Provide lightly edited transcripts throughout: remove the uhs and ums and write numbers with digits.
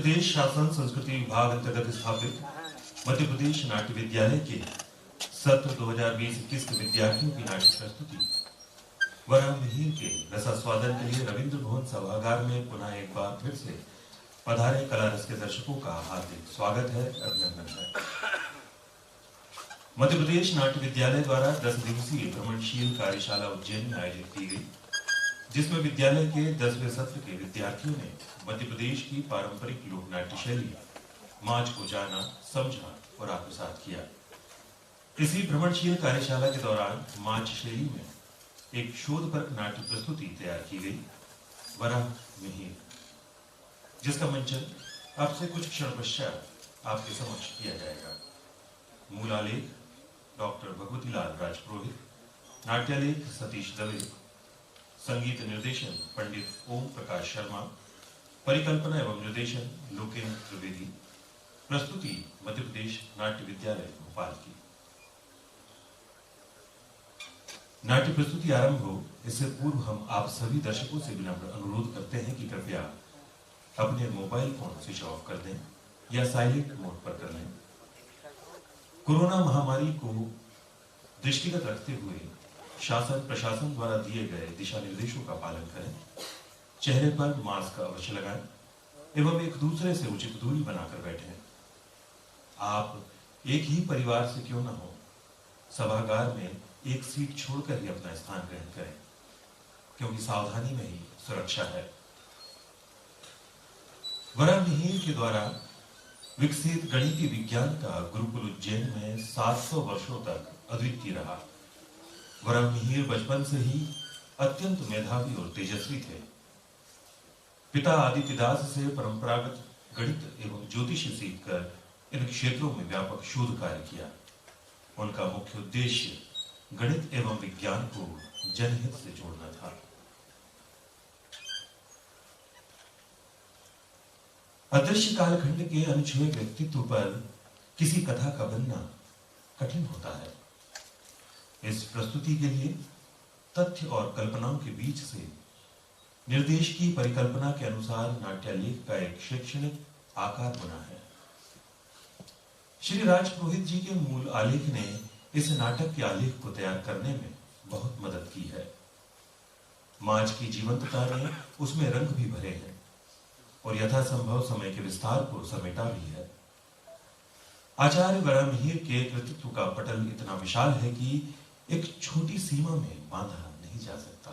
प्रदेश शासन संस्कृति विभाग अंतर्गत स्थापित मध्य प्रदेश नाट्य विद्यालय के सत्र 2020-21 के विद्यार्थियों की नाट्य प्रस्तुति वराह मिहिर के रसास्वादन के लिए रविंद्र भवन सभागार में पुनः एक बार फिर से पधारे कला रस के दर्शकों का हार्दिक स्वागत है, अभिनंदन है। मध्य प्रदेश नाट्य विद्यालय द्वारा 10 दिवसीय भ्रमणशील कार्यशाला उज्जैन में आयोजित की गई, जिसमें विद्यालय के 10वें सत्र के विद्यार्थियों ने मध्य प्रदेश की पारंपरिक लोक नाट्य शैली माच को जाना, समझा और आत्मसात किया। इसी भ्रमणशील कार्यशाला के दौरान माच शैली में एक शोधपरक नाट्य प्रस्तुति तैयार की गई, वराह मिहिर, जिसका मंचन आपसे कुछ क्षण पश्चात आपके समक्ष किया जाएगा। मूलालेख डॉक्टर भगवती लाल राजपुरोहित, नाट्यालेख सतीश दवे, संगीत निर्देशन पंडित ओम प्रकाश शर्मा, परिकल्पना एवं निर्देशन लोकेन्द्र त्रिवेदी। प्रस्तुति मध्य प्रदेश नाट्य विद्यालय भोपाल की। नाट्य प्रस्तुति आरंभ हो इससे पूर्व हम आप सभी दर्शकों से विनम्र अनुरोध करते हैं कि कृपया अपने मोबाइल फोन स्विच ऑफ कर दें या साइलेंट मोड पर कर लें। कोरोना महामारी को दृष्टिगत रखते हुए शासन प्रशासन द्वारा दिए गए दिशा निर्देशों का पालन करें, चेहरे पर मास्क अवश्य लगाएं एवं एक दूसरे से उचित दूरी बनाकर बैठें। आप एक ही परिवार से क्यों न हो, सभागार में एक सीट छोड़कर ही अपना स्थान ग्रहण करें, क्योंकि सावधानी में ही सुरक्षा है। वराह मिहिर के द्वारा विकसित गणितीय विज्ञान का गुरुकुल उज्जैन में 700 वर्षों तक अद्वितीय रहा। वराह मिहिर बचपन से ही अत्यंत मेधावी और तेजस्वी थे। पिता आदित्यदास से परंपरागत गणित एवं ज्योतिष सीखकर इन क्षेत्रों में व्यापक शोध कार्य किया। उनका मुख्य उद्देश्य गणित एवं विज्ञान को जनहित से जोड़ना था। अदृश्य कालखंड के अनछुए व्यक्तित्व पर किसी कथा का बनना कठिन होता है। इस प्रस्तुति के लिए तथ्य और कल्पनाओं के बीच से निर्देश की परिकल्पना के अनुसार नाट्यालेख का एक शैक्षणिक आकार बना है। श्री राजपुरोहित जी के मूल आलेख ने इस नाटक के आलेख को तैयार करने में बहुत मदद की है। माच की जीवंतता ने उसमें रंग भी भरे हैं और यथासंभव समय के विस्तार को समेटा भी है। आचार्य वराह मिहिर के कृतित्व का पटल इतना विशाल है कि एक छोटी सीमा में बांधा नहीं जा सकता।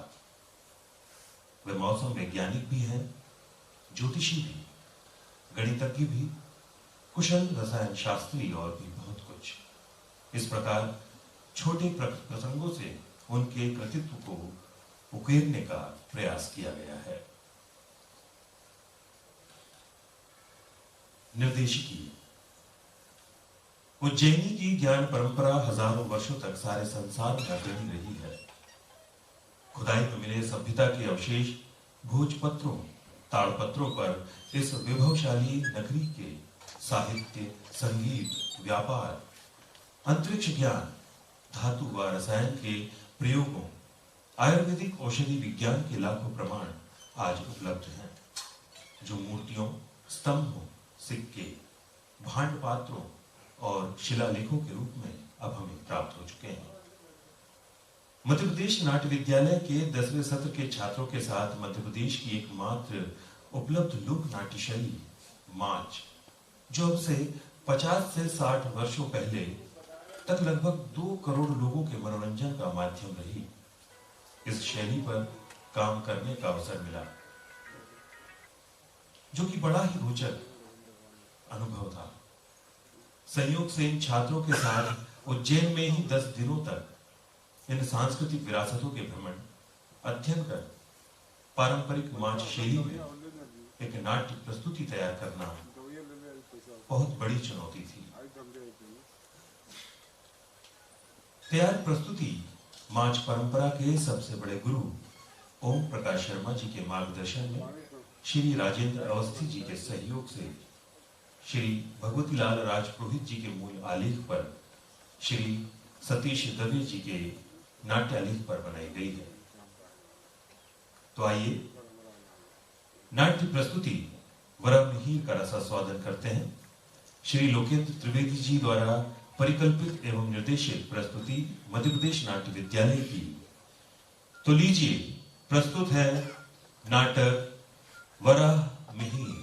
वे मौसम वैज्ञानिक भी हैं, ज्योतिषी भी, गणितज्ञ भी, कुशल रसायन शास्त्री और भी बहुत कुछ। इस प्रकार छोटे प्रसंगों से उनके कृतित्व को उकेरने का प्रयास किया गया है। निर्देशिकी उज्जैनी की ज्ञान परंपरा हजारों वर्षों तक सारे संसार में अग्रणी रही है। खुदाई में मिले सभ्यता के अवशेष भोजपत्रों, ताड़पत्रों पर इस विभवशाली नगरी के साहित्य, संगीत, व्यापार, अंतरिक्ष ज्ञान, धातु व रसायन के प्रयोगों, आयुर्वेदिक औषधि विज्ञान के लाखों प्रमाण आज उपलब्ध हैं, जो मूर्तियों, स्तंभों, सिक्के, भांड पात्रों और शिलालेखों के रूप में अब हमें प्राप्त हो चुके हैं। मध्य प्रदेश नाट्य विद्यालय के 10वें सत्र के छात्रों के साथ मध्य प्रदेश की एकमात्र उपलब्ध लोक नाट्य शैली माच, जो अब से 50 से 60 वर्षों पहले तक लगभग 2 करोड़ लोगों के मनोरंजन का माध्यम रही, इस शैली पर काम करने का अवसर मिला, जो कि बड़ा ही रोचक अनुभव था। संयोग से इन छात्रों के साथ उज्जैन में ही 10 दिनों तक इन सांस्कृतिक विरासतों के भ्रमण, अध्ययन कर पारंपरिक माच शैली में एक नाट्य प्रस्तुति तैयार करना बहुत बड़ी चुनौती थी। तैयार प्रस्तुति माच परंपरा के सबसे बड़े गुरु ओम प्रकाश शर्मा जी के मार्गदर्शन में श्री राजेंद्र अवस्थी जी के सहयोग से श्री भगवती लाल राजपुरोहित जी के मूल आलेख पर श्री सतीश दवे जी के नाट्यालेख पर बनाई गई है। तो आइए नाट्य प्रस्तुति वरम मिहिर का रसास्वादन करते हैं श्री लोकेंद्र त्रिवेदी जी द्वारा परिकल्पित एवं निर्देशित प्रस्तुति मध्य प्रदेश नाट्य विद्यालय की। तो लीजिए, प्रस्तुत है नाटक वराह मिहिर।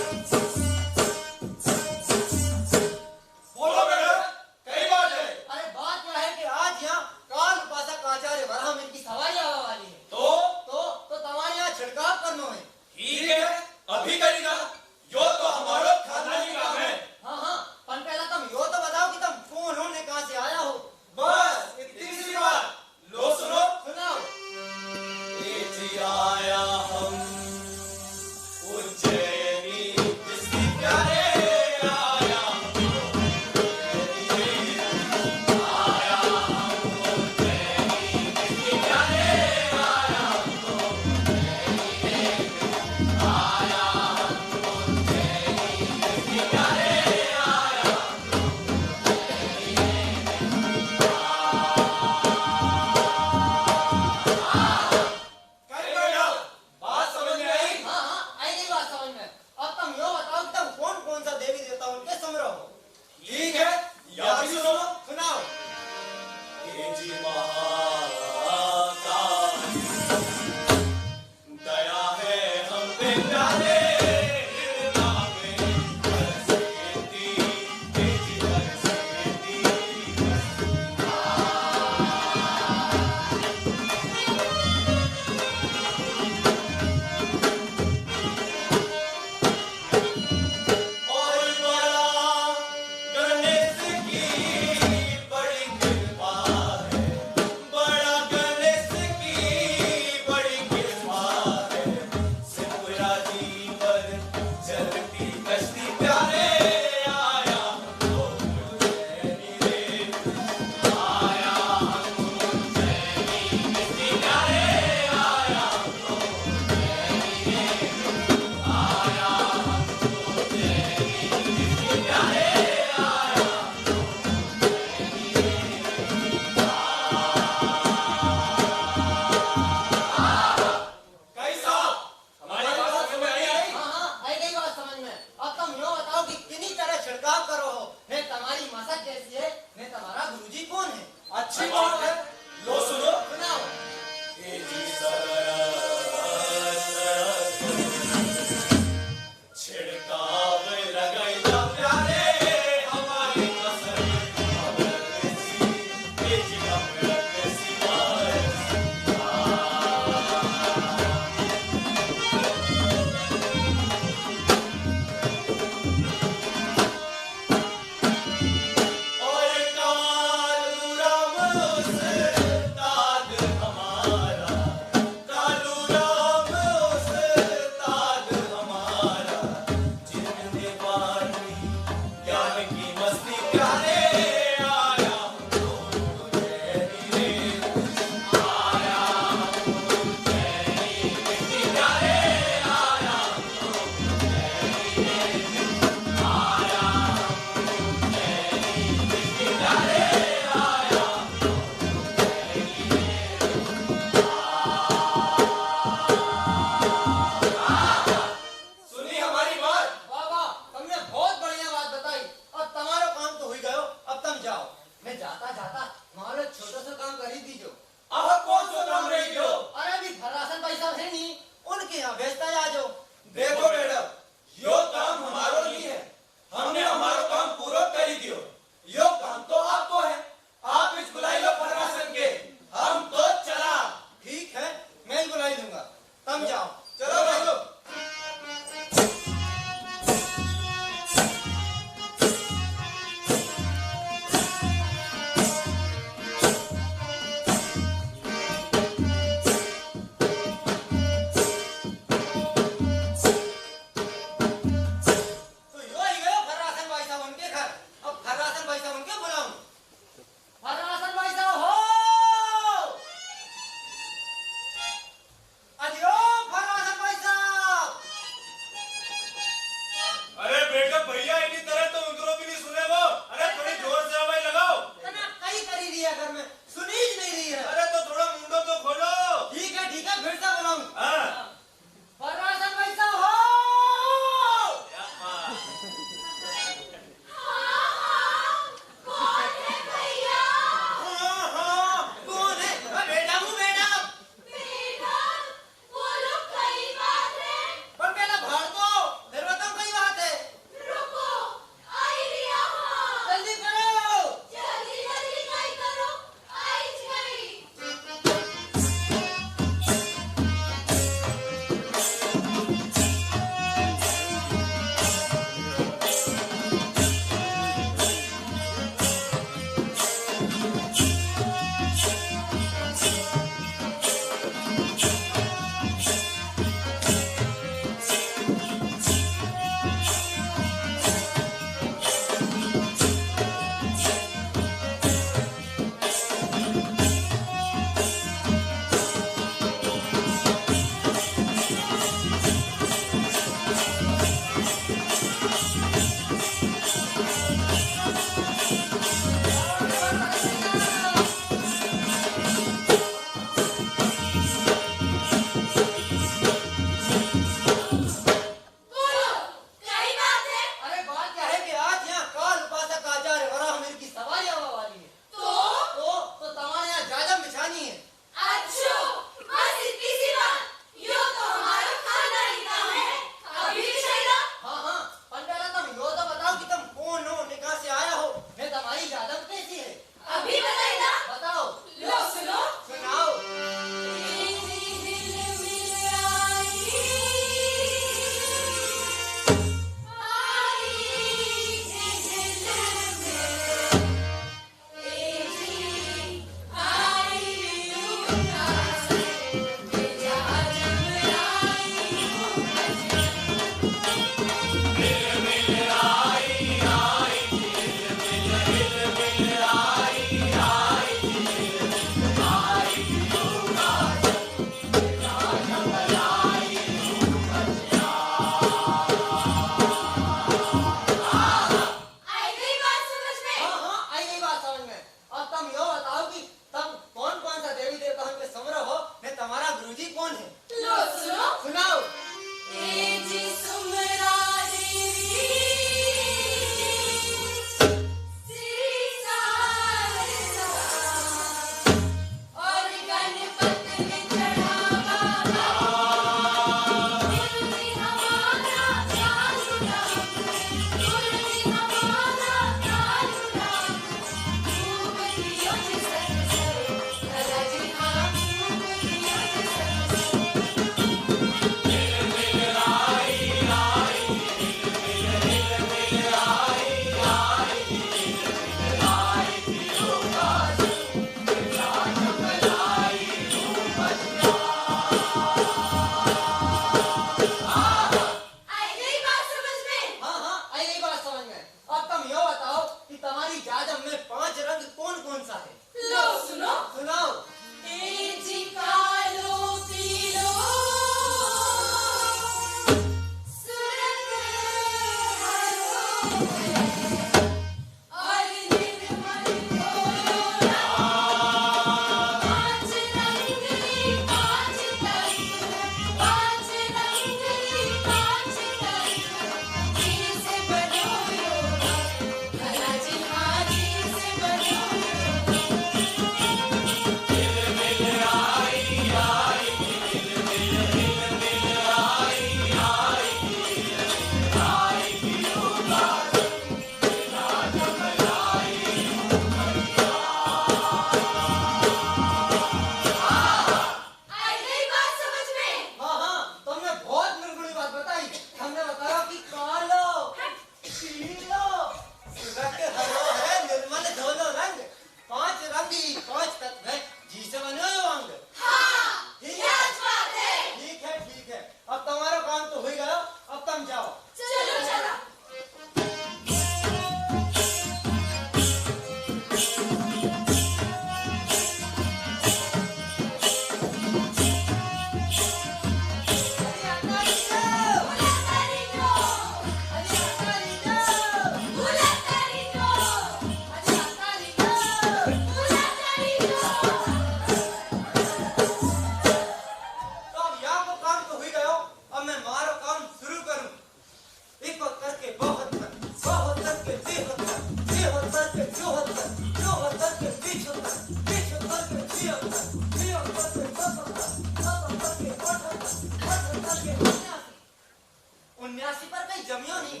जमियो नहीं।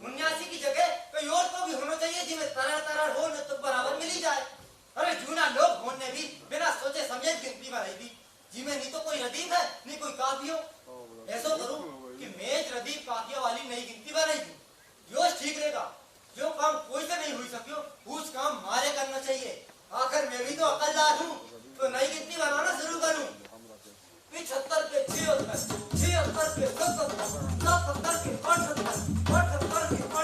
79 की जगह कोई और को भी होना चाहिए जिसमें तरह तरह हो न तो बराबर मिली जाए। अरे जूना लोग होने भी बिना सोचे समझे गिनती में रही जिसमें नहीं तो कोई रदीफ है नहीं कोई काफियो। ऐसा करूं कि मेज रदीफ काफिया वाली नई गिनती में रही यो ठीक रहेगा। जो काम कोई से नहीं हुई सकियो उस काम मारे करना चाहिए। आखिर मैं भी तो अकलदार हूँ तो नई गिनती बनाना शुरू करूँ। 75 पे 76, 76 पे 77, 77 पे 78, 78 पे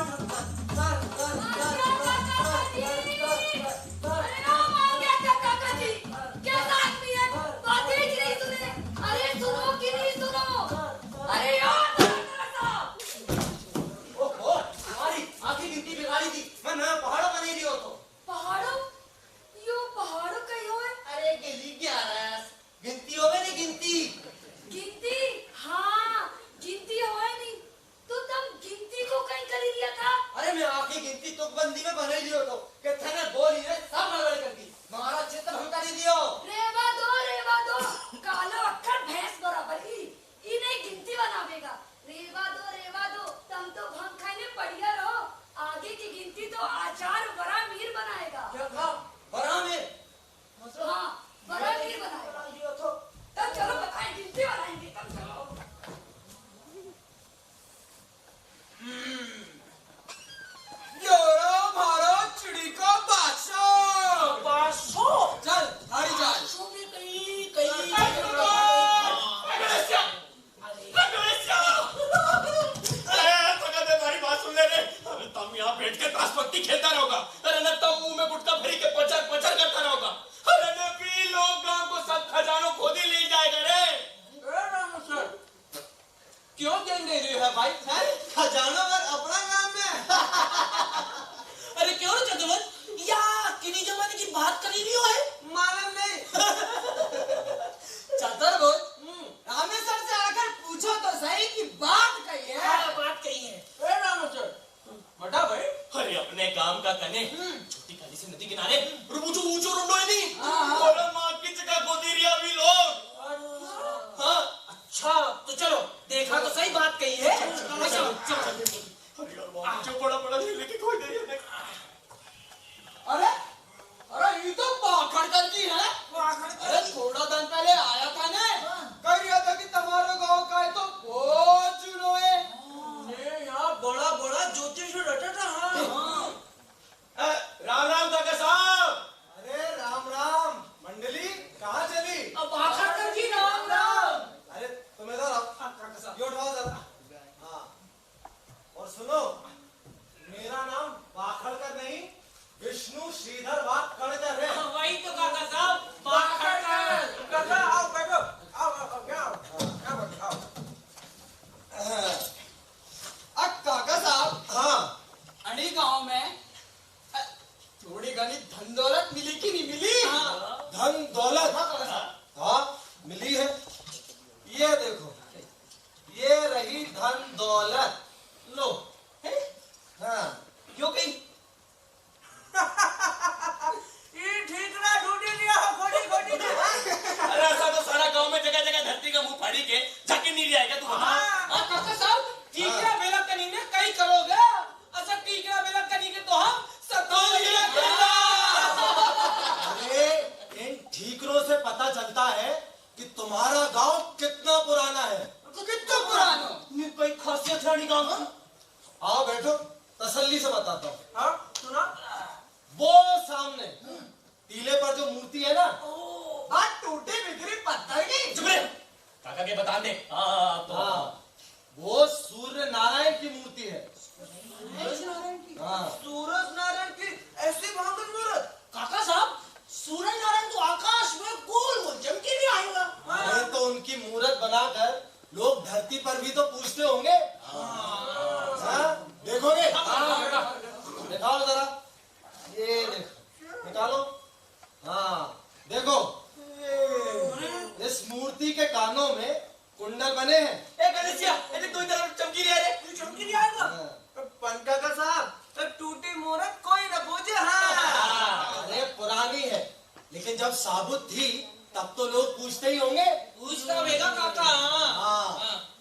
पूछता होगा काका। हाँ,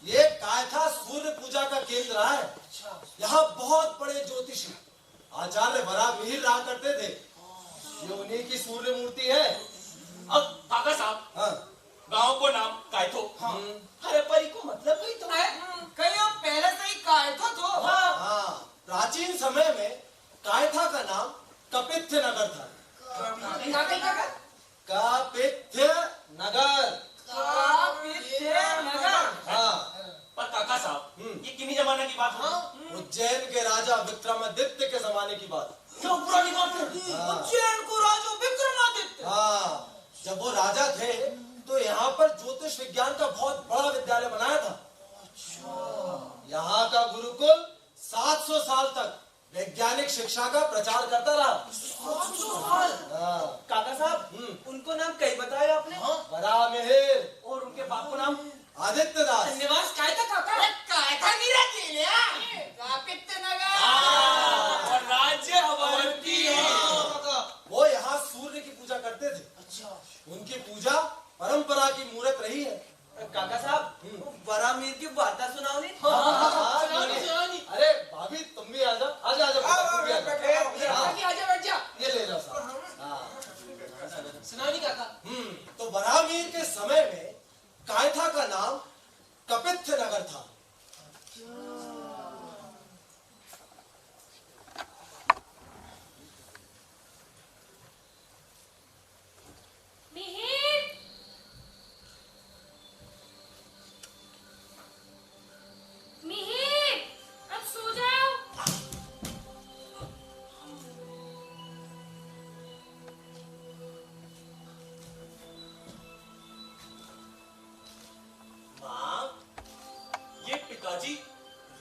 ये कायथा सूर्य पूजा का केंद्र है। यहाँ बहुत बड़े ज्योतिषी आचार्य वराहमिहिर रहा करते थे। ये उन्हीं की सूर्य मूर्ति है। अब काका साहब, हाँ। गांव को नाम कायथो। हाँ। अरे परी को मतलब कोई तो है। कहीं वो पहले से ही कायथो तो। हाँ, प्राचीन समय में कायथा का नाम कपित्थ नगर था। कपित्थ नगर। हाँ। पर काका साहब, ये किन्हीं जमाने की बात है? उज्जैन के राजा विक्रमादित्य के जमाने की बात। क्यों पुरानी बात है? उज्जैन को राजा विक्रमादित्य। हाँ, जब वो राजा थे तो यहाँ पर ज्योतिष विज्ञान का बहुत बड़ा विद्यालय बनाया था। यहाँ का गुरुकुल 700 साल तक वैज्ञानिक शिक्षा का प्रचार करता रहा। हाँ। काका साहब, उनको नाम कई बताया आपने? वराहमिहिर। और उनके बाप को नाम? आदित्य दास। धन्यवाद। कायथा काका। कायथा गिरा के लिया। कपित्थ नगर। और राज्य अवंती है। वो यहाँ सूर्य की पूजा करते थे। अच्छा। उनकी पूजा परंपरा की मूर्त रही है। काका साहब, वराहमिहिर की वार्ता सुनाओ नहीं? अरे भाभी, तुम भी आजा। आजा आजा तुम भी आजा। आजा बैठ जा। ये ले लो साहब। हाँ। सुनाओ नहीं काका। तो वराहमिहिर के समय में कायथा का नाम कपित्थ नगर था। मिहिर, मिहिर, अब सो जाओ। माँ, ये पिताजी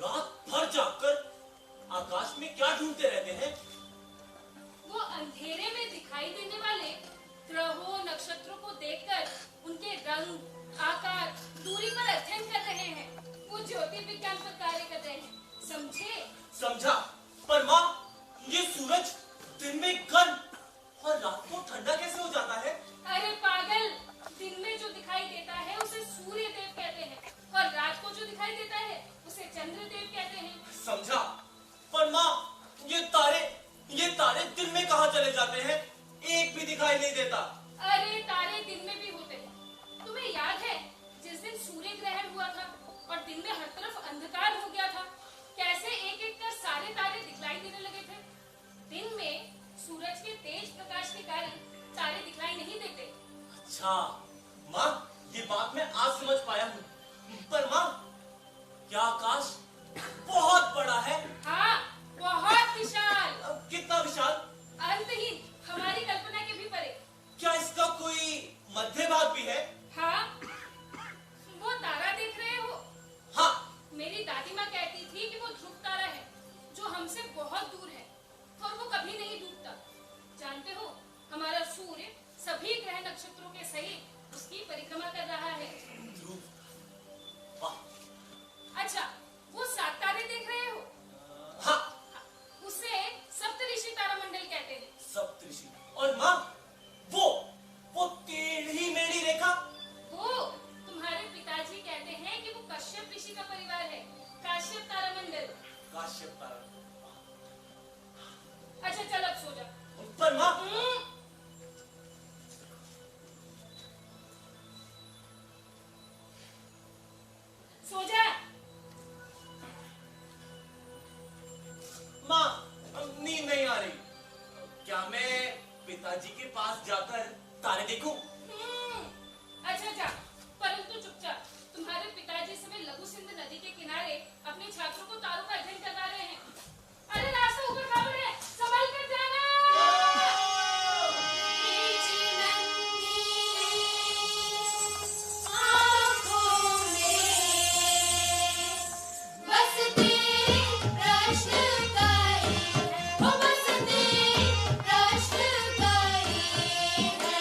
रात भर जागकर आकाश में क्या ढूंढते रहते हैं? वो अंधेरे में दिखाई देने वाले ग्रहों नक्षत्रों को देखकर उनके रंग, आकार, दूरी पर अध्ययन कर रहे हैं। वो ज्योति विज्ञान पर कार्य कर रहे हैं, समझे? समझा। पर माँ, ये सूरज दिन में गर्म और रात को ठंडा कैसे हो जाता है? अरे पागल, दिन में जो दिखाई देता है उसे सूर्य देव कहते हैं और रात को जो दिखाई देता है उसे चंद्र देव कहते हैं। समझा। पर माँ, ये तारे दिन में कहाँ चले जाते हैं? एक भी दिखाई नहीं देता। अरे तारे दिन में भी होते हैं। तुम्हें याद है जिस दिन सूर्य ग्रहण हुआ था और दिन में हर तरफ अंधकार हो गया था, कैसे एक एक कर सारे तारे दिखलाई देने लगे थे? दिन में सूरज के तेज प्रकाश के कारण तारे दिखलाई नहीं देते। अच्छा माँ, ये बात मैं आज समझ पाया हूँ। पर माँ, क्या आकाश बहुत बड़ा है? हाँ, बहुत विशाल। कितना विशाल? अंतहीन, हमारी कल्पना के भी परे। क्या इसका कोई मध्य भाग भी है? हाँ, वो तारा देख रहे हो? हाँ। मेरी दादी माँ कहती थी कि वो ध्रुव तारा है जो हमसे बहुत दूर है और वो कभी नहीं डूबता। जानते हो, हमारा सूर्य सभी ग्रह नक्षत्रों के सहित उसकी परिक्रमा कर रहा है। ध्रुव, वाह। अच्छा, वो 7 तारे देख रहे हो? हाँ। उसे सप्तऋषि तारामंडल कहते हैं। सप्तऋषि। और माँ, वो टेढ़ी मेढ़ी रेखा? वो तुम्हारे पिताजी कहते हैं कि वो कश्यप ऋषि का परिवार है, काश्यप तारामंडल। काश्यप तारा। अच्छा चल, अब सो जा। पर माँ, सो जा। माँ, नींद नहीं आ रही। क्या मैं पिताजी के पास जाकर तारे देखूं? अच्छा जा, परंतु चुपचाप। तुम्हारे पिताजी इस समय लघु सिंध नदी के किनारे अपने छात्रों को तारों का अध्ययन करवा रहे हैं। अरे रास्ता ऊपर खाबड़ है, संभल कर जाना। प्रश्न करे है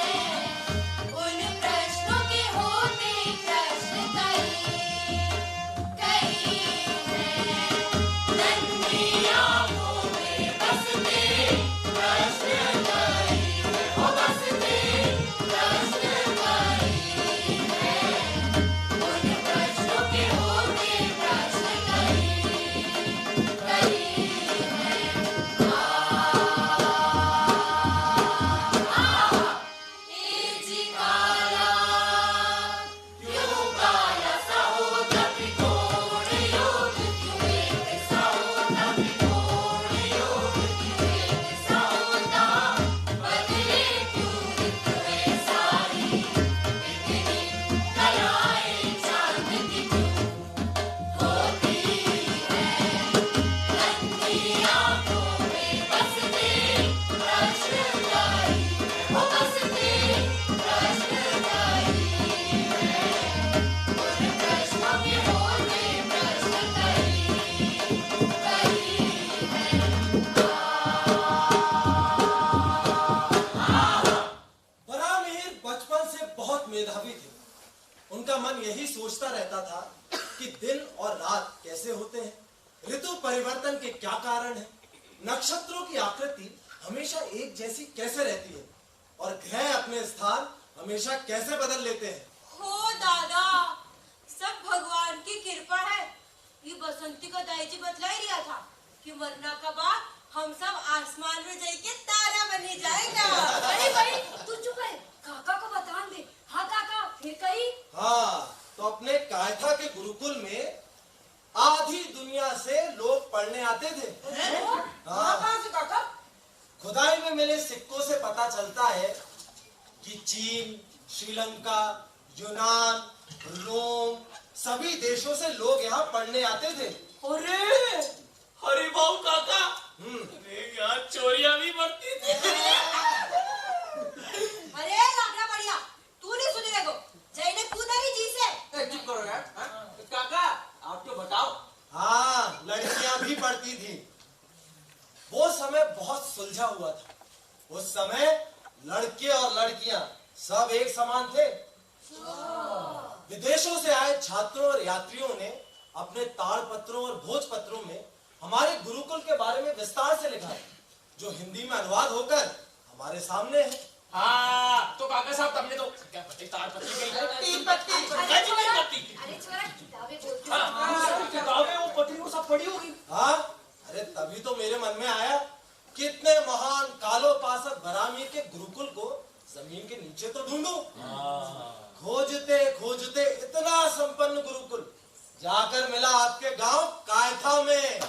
उनका मन यही सोचता रहता था कि दिन और रात कैसे होते हैं, ऋतु परिवर्तन के क्या कारण है, नक्षत्रों की आकृति हमेशा एक जैसी कैसे रहती है और ग्रह अपने स्थान हमेशा कैसे बदल लेते हैं। हो दादा, सब भगवान की कृपा है। ये बसंती का दाई जी बतला ही रिया था कि मरना का बाद हम सब आसमान में जाके तारा बने जाएगा। अरे भाई तू चुप है, काका को बता दे। हाँ काका, फिर कही? हाँ, तो अपने कायथा के गुरुकुल में आधी दुनिया से लोग पढ़ने आते थे। हाँ, कहाँ से काका? खुदाई में मिले सिक्कों से पता चलता है कि चीन, श्रीलंका, यूनान, रोम सभी देशों से लोग यहाँ पढ़ने आते थे। अरे अरे बाबू काका, अरे यहाँ चोरियां भी बढ़ती थी। अरे लाकड़ा बढ़िया, तू नहीं सुनी देखो, जैने कूदा ही जी से। चुप करो यार। काका आप तो बताओ। हाँ, लड़कियां भी पढ़ती थी। वो समय बहुत सुलझा हुआ था। उस समय लड़के और लड़कियां सब एक समान थे। विदेशों से आए छात्रों और यात्रियों ने अपने ताड़पत्रों और भोजपत्रों में हमारे गुरुकुल के बारे में विस्तार से लिखा है, जो हिंदी में अनुवाद होकर हमारे सामने है। हाँ, तो काका साहब तुमने तो क्या पत्ती ताड़पत्री गई? तीन पत्ती। अरे छोरा, पत्ती। अरे छोरा, किताबें बोलती हाँ, किताबें वो पत्नी को सब पढ़ी होगी। हाँ, अरे तभी तो मेरे मन में आया कि इतने महान कालोपासक बरामीर के गुरुकुल को जमीन के नीचे तो ढूंढूं। खोजते खोजते इतना संपन्न गुरुकुल जाकर मिला आपके गांव कायथा में।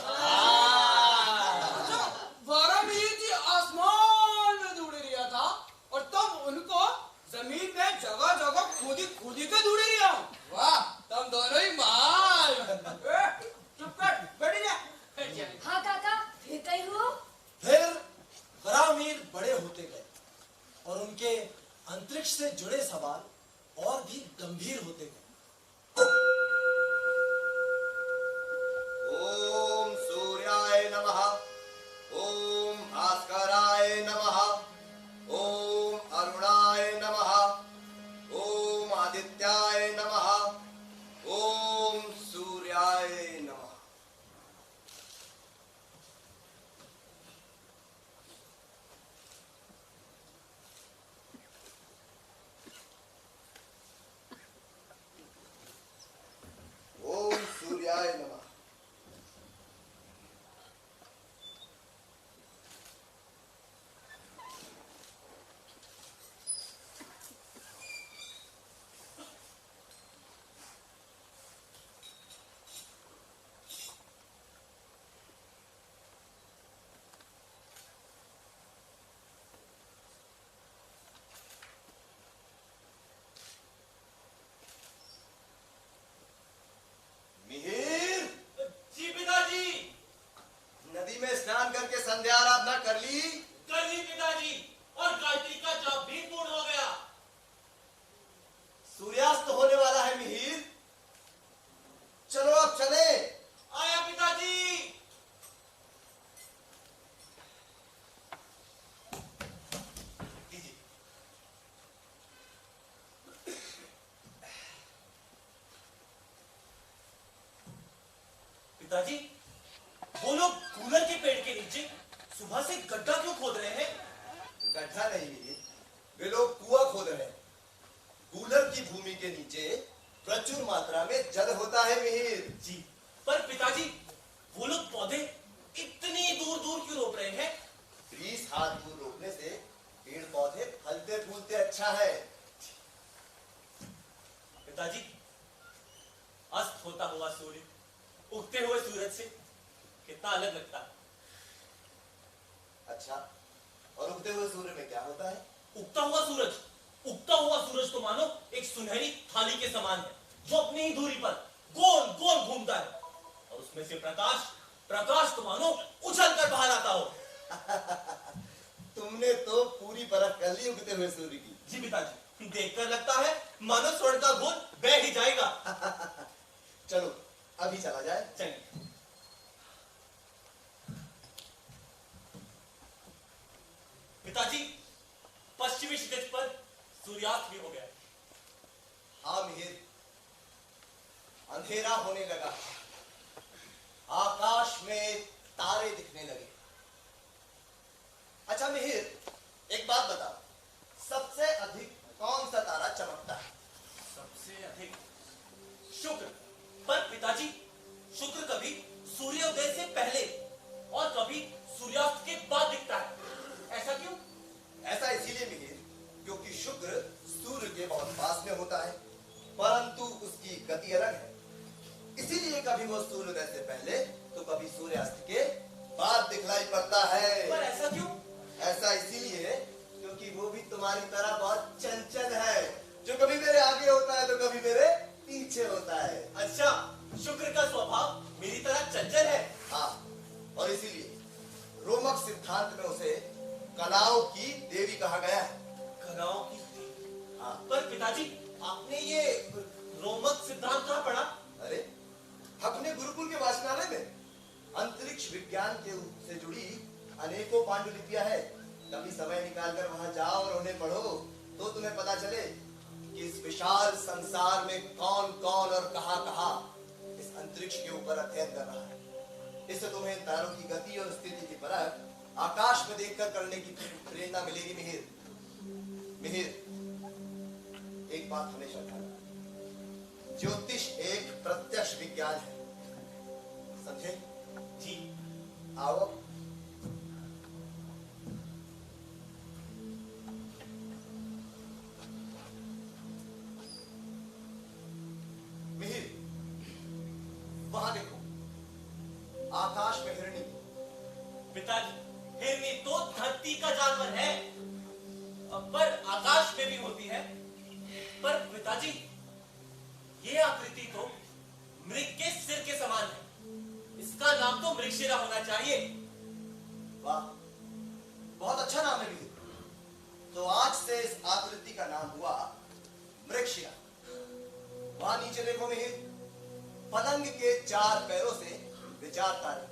बारामीर जी आसमान में ढूंढ रिया था और तब उनको जमीन में जगह जगह खोदी खोदी के ढूंढ रिया। वाह, तुम दोनों ही महान। चुप कर, बैठ जा। हाँ काका, फिर कही हो? फिर बरामीर बड़े होते गए और उनके अंतरिक्ष से जुड़े सवाल और भी गंभीर होते गए। ओम सूर्याय नमः, ओम भास्कराय नमः, ओम अरुणाय नमः, ओम आदित्याय नमः, ओम सूर्याय नमः। ओम सूर्याय नमः। मिहिर, जी पिताजी। नदी में स्नान करके संध्या आराधना कर ली? कर ली पिताजी, और गायत्री का जाप भी पूर्ण हो गया। सूर्यास्त होने वाला है मिहिर, चलो अब चले। आया पिताजी। दीजिए। पिताजी, वो लोग कूलर के पेड़ के नीचे सुबह से गड्ढा क्यों खोद रहे हैं? गड्ढा नहीं मिहिर, वे लोग कुआं खोद रहे हैं। कूलर की भूमि के नीचे प्रचुर मात्रा में जल होता है मिहिर। जी, पर पिताजी वो लोग पौधे इतनी दूर दूर क्यों रोप रहे हैं? 20 हाथ दूर रोपने से पेड़ पौधे फलते फूलते अच्छा है। पिताजी, अस्त होता हुआ सूर्य उगते हुए सूरज से कितना अलग लगता है। अच्छा, और उगते हुए सूर्य में क्या होता है? उगता हुआ सूरज तो मानो एक सुनहरी थाली के समान है, जो अपनी ही दूरी पर गोल गोल घूमता है, और उसमें से प्रकाश तो मानो उछल कर बाहर आता हो। तुमने तो पूरी परख कर ली उगते हुए सूर्य की। जी पिताजी, देखकर लगता है मानो स्वर्ण का गोल बह ही जाएगा। चलो अभी चला जाए। चलिए। पिताजी, पश्चिमी क्षितिज पर सूर्यास्त भी हो गया। हाँ मिहिर, अंधेरा होने लगा, आकाश में तारे दिखने लगे। अच्छा मिहिर, एक बात बता, सबसे अधिक कौन सा तारा चमकता है? सबसे अधिक शुक्र। पर पिताजी, शुक्र कभी सूर्योदय से पहले और कभी सूर्यास्त के बाद दिखता है, ऐसा क्यों? ऐसा इसीलिए मिहिर, क्योंकि शुक्र सूर्य के बहुत पास में होता है, परंतु उसकी गति अलग है। इसीलिए कभी वो सूर्योदय से पहले तो कभी सूर्यास्त के बाद दिखलाई पड़ता है। पर ऐसा क्यों? ऐसा इसीलिए क्योंकि वो भी तुम्हारी तरह बहुत चंचल है, जो कभी मेरे आगे होता है तो कभी मेरे पीछे होता है। अच्छा, शुक्र का स्वभाव मेरी तरह चंचल है। हाँ, और इसीलिए रोमक सिद्धांत में उसे कलाओं की देवी कहा गया है। कलाओं की देवी। हाँ। पर पिताजी, आपने ये रोमक सिद्धांत कहाँ पढ़ा? अरे, अपने गुरुकुल के वाचनालय में अंतरिक्ष विज्ञान के से जुड़ी अनेकों पांडुलिपियां है। कभी समय निकालकर वहां जाओ और उन्हें पढ़ो तो तुम्हें पता चले कि इस विशाल संसार में कौन कौन और कहां इस अंतरिक्ष के ऊपर अध्ययन कर रहा है। इससे तुम्हें तारों की गति और स्थिति की परख आकाश में देखकर करने की प्रेरणा मिलेगी। मिहिर, एक बात हमेशा ध्यान रखना, ज्योतिष एक प्रत्यक्ष विज्ञान है, समझे? जी। आओ। मिहिर, वहां देखो, आकाश में हिरणी। पिताजी, हिरनी तो धरती का जानवर है, पर आकाश में भी होती है। पर पिताजी, ये आकृति तो मृग के सिर के समान है। इसका नाम तो मृगशिरा होना चाहिए। वाह, बहुत अच्छा नाम है मिहिर। तो आज से इस आकृति का नाम हुआ मृगशिरा। वहां नीचे देखो मिहिर, पतंग के 4 पैरों से विचार तारे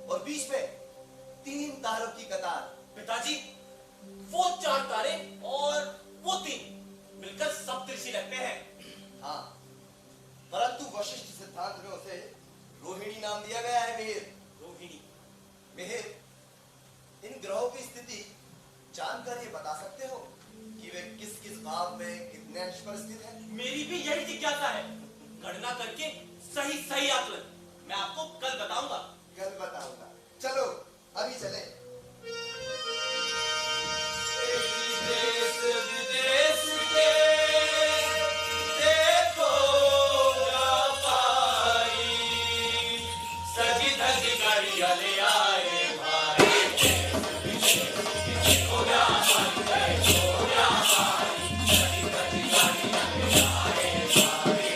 और बीच में 3 तारों की कतार। पिताजी, वो 4 तारे और वो 3 मिलकर सप्तऋषि लगते हैं। हाँ, परंतु वशिष्ठ सिद्धांत में उसे रोहिणी नाम दिया गया है। रोहिणी। मिहिर, इन ग्रहों की स्थिति जानकर ये बता सकते हो कि वे किस किस भाव में कितने अंश पर स्थित हैं? मेरी भी यही जिज्ञासा है। गणना करके सही आकलन मैं आपको कल बताऊंगा। कल बताऊंगा। चलो अभी चले। देश विदेश के देखो व्यापारी, सजी धजी गाड़ियां ले आए भाई। देखो व्यापारी, देखो व्यापारी, सजी धजी गाड़ियां ले आए भाई।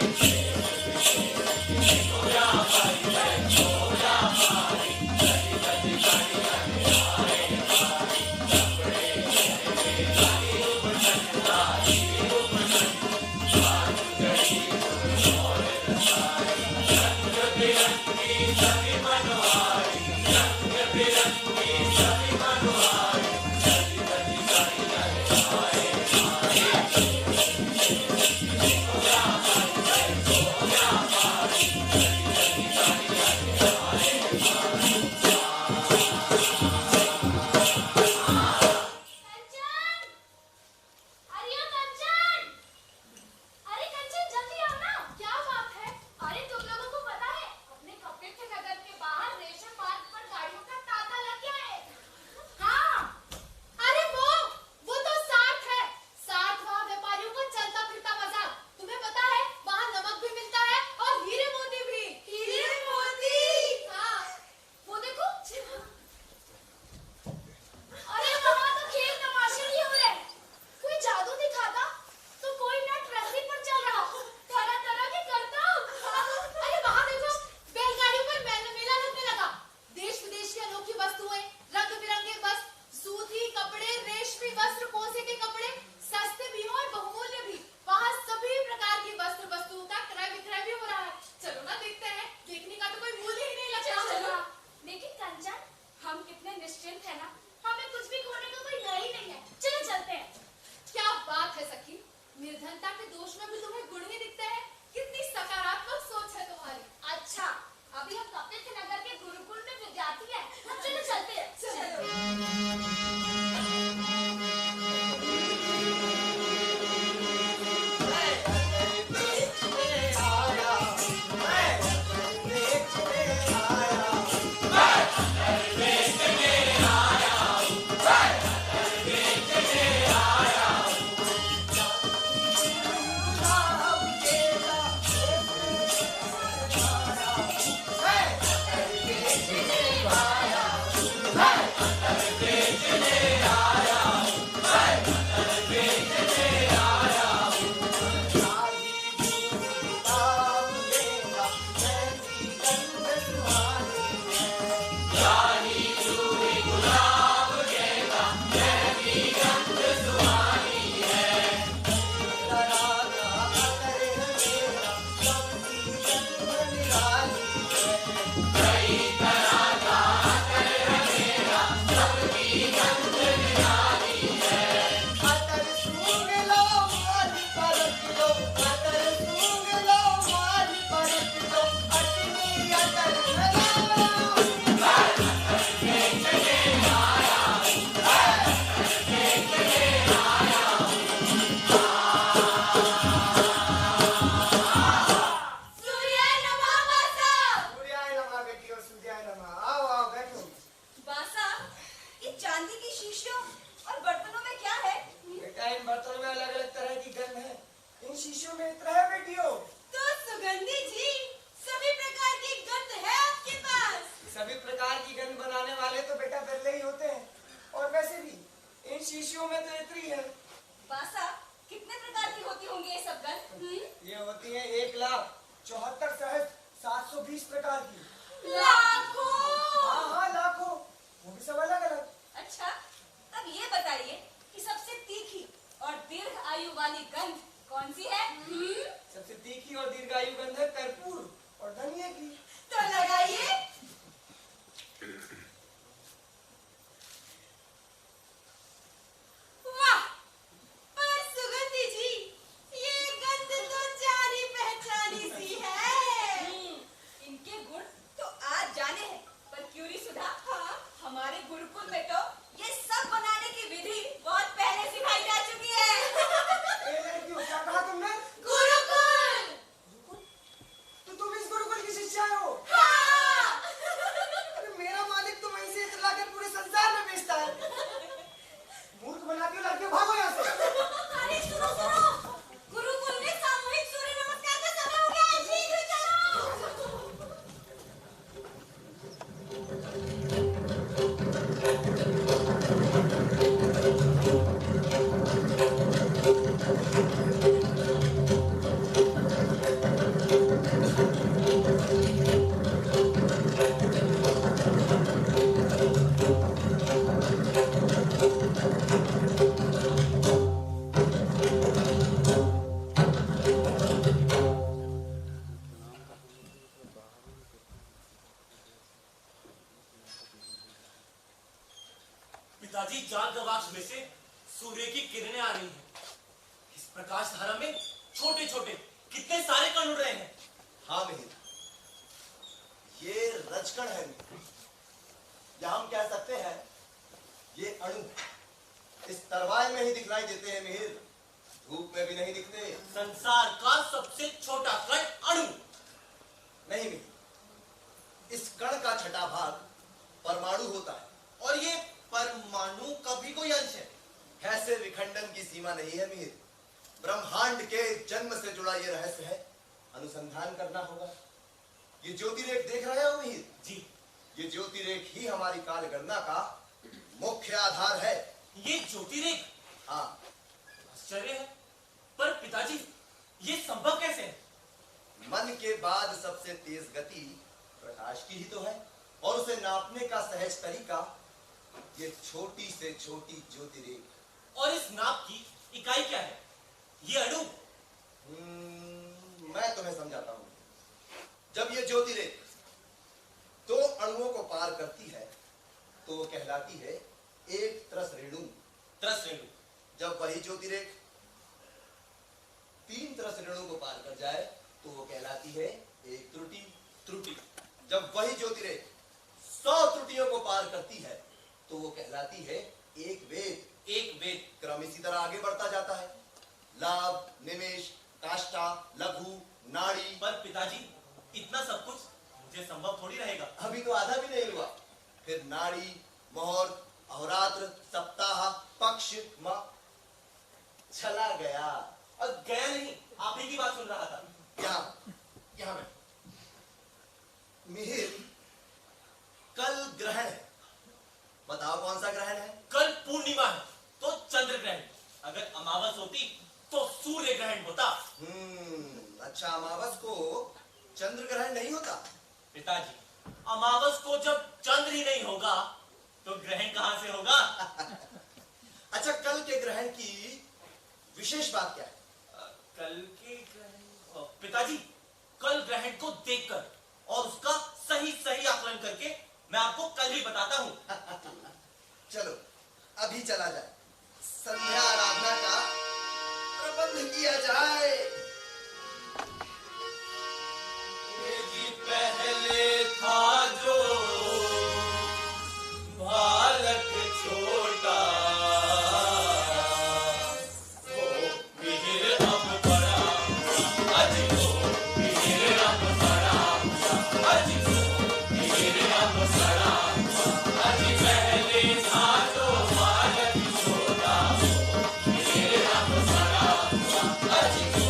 देखो व्यापारी, देखो व्यापारी, सजी धजी गाड़ियां ले आए। पियो। तो सुगंधी जी, सभी प्रकार की गंध है आपके पास। सभी प्रकार की गंध बनाने वाले तो बेटा बिरले ही होते हैं, और वैसे भी इन शीशियों में तो इतनी है। बासा, कितने प्रकार की होती होंगी ये सब गंध? ये होती है 1,74,720 प्रकार की। लाखों। हाँ हाँ लाखों, वो भी सब अलग अलग। अच्छा, तब ये बताइए कि सबसे तीखी और दीर्घ आयु वाली गंध कौन सी है? सबसे तीखी और दीर्घायु गंध है कर्पूर और धनिया की। तो लगाइए। वाह, पर सुगंधी जी, ये गंध तो जानी पहचानी सी है। इनके गुण तो आज जाने हैं, पर क्यूरी सुधा, हाँ, हमारे गुरुकुल में तो ये सब बनाने की विधि बहुत पहले सिखाई जा चुकी है। ए लड़कियों, क्या कहा तुमने? गुरुकुल। तो तुम इस गुरुकुल की शिष्या हो? हाँ। अरे मेरा मालिक तो वहीं से इतना लाकर पूरे संसार में बेचता है। मूर्ख बनाती हो लड़कियों, भागो यहाँ से। अरे सुनो सुनो, गुरुकुल में सामूहिक सूर्य नमस्कार का समय हो गया है, शीघ्र चलो। पिताजी, जाल गवाक्ष में से सूर्य की किरणें आ रही हैं। इस प्रकाश धारा में छोटे छोटे कितने सारे कण उड़ रहे हैं। हाँ मिहिर, ये रजकण है मिहिर। या हम कह सकते हैं ये अणु इस तरवाय में ही दिखलाई देते हैं मिहिर, धूप में भी नहीं दिखते। संसार का सबसे छोटा कण अणु। नहीं मिहिर, इस कण का छठा भाग परमाणु होता है। और ये परमाणु का भी कोई अंश है? ऐसे विखंडन की सीमा नहीं है मिहिर। ब्रह्मांड के जन्म से जुड़ा ये रहस्य है, अनुसंधान करना होगा। ये ज्योतिरेख देख रहे हो मिहिर? जी, ये ज्योतिरेख ही हमारी काल गणना का मुख्य आधार है। ये ज्योतिरेख? हाँ, आश्चर्य है। पर पिताजी, ये संभव कैसे है? मन के बाद सबसे तेज गति प्रकाश की ही तो है, और उसे नापने का सहज तरीका ये छोटी से छोटी ज्योतिरेख। और इस नाप की इकाई क्या है? ये अणु? मैं तुम्हें समझाता हूं। जब ये ज्योतिरेख दो अणुओं को पार करती है तो वो कहलाती है एक त्रस रेणु। त्रस रेणु। जब वही ज्योतिरेख तीन त्रस रेणु को पार कर जाए तो वो कहलाती है एक त्रुटि। त्रुटि। जब वही ज्योतिरेख 100 त्रुटियों को पार करती है तो वो कहलाती है एक वेद। एक वेद। क्रम इसी तरह आगे बढ़ता जाता है। लाभ, निमेष, काष्ठा, लघु, नाड़ी। पर पिताजी, इतना सब कुछ मुझे संभव थोड़ी रहेगा। अभी तो आधा भी नहीं हुआ। फिर नाड़ी, मुहूर्त, अहोरात्र, सप्ताह, पक्ष, माह। चला गया। और गया नहीं, आप ही की बात सुन रहा था। यहाँ मैं मिहिर, कल ग्रहण है। बताओ कौन सा ग्रहण है? कल पूर्णिमा है तो चंद्र ग्रहण, अगर अमावस होती तो सूर्य ग्रहण होता। अच्छा, अमावस को चंद्र ग्रहण नहीं होता? पिताजी, अमावस को जब चंद्र ही नहीं होगा तो ग्रहण कहां से होगा? अच्छा, कल के ग्रहण की विशेष बात क्या है? कल के ग्रहण, पिताजी, कल ग्रहण को देखकर और उसका सही सही आकलन करके मैं आपको कल ही बताता हूं। चलो अभी चला जाए, संध्या आराधना का प्रबंध किया जाए। पहले था जो बालक छोटा, वो मिहिर अब बड़ा, आज वो मिहिर अब बड़ा, आज वो मिहिर अब बड़ा, आज पहले था जो बालक छोटा, वो मिहिर अब बड़ा, आज वो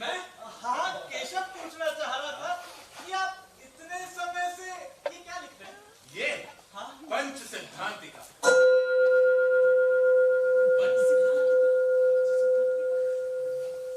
मैं हाँ, केशव पूछना चाह रहा था कि आप इतने समय से ये क्या लिख रहे हैं? ये हाँ? पंच सिद्धांतिका।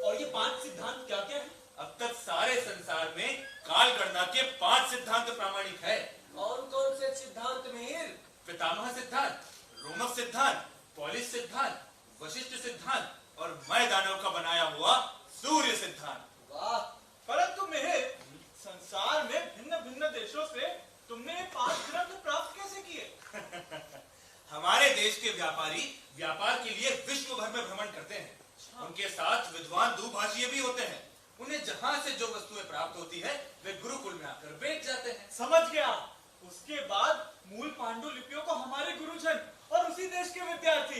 और ये 5 सिद्धांत क्या क्या है? अब तक सारे संसार में काल गणना के 5 सिद्धांत प्रामाणिक है। कौन कौन से सिद्धांत मिहिर? पितामह सिद्धांत, रोमक सिद्धांत, पॉलिस सिद्धांत, वशिष्ठ सिद्धांत और मैं दानव का बनाया हुआ सूर्य सिद्धांत। वाह, परंतु मिहिर, संसार में भिन्न भिन्न देशों से तुमने ये 5 ग्रंथ प्राप्त कैसे किए? हमारे देश के व्यापारी व्यापार के लिए विश्व भर में भ्रमण करते हैं। उनके साथ विद्वान दुभाषी भी होते हैं। उन्हें जहां से जो वस्तुएं प्राप्त होती है वे गुरुकुल में आकर बेच जाते हैं। समझ गया। उसके बाद मूल पांडुलिपियों को हमारे गुरुजन और उसी देश के विद्यार्थी,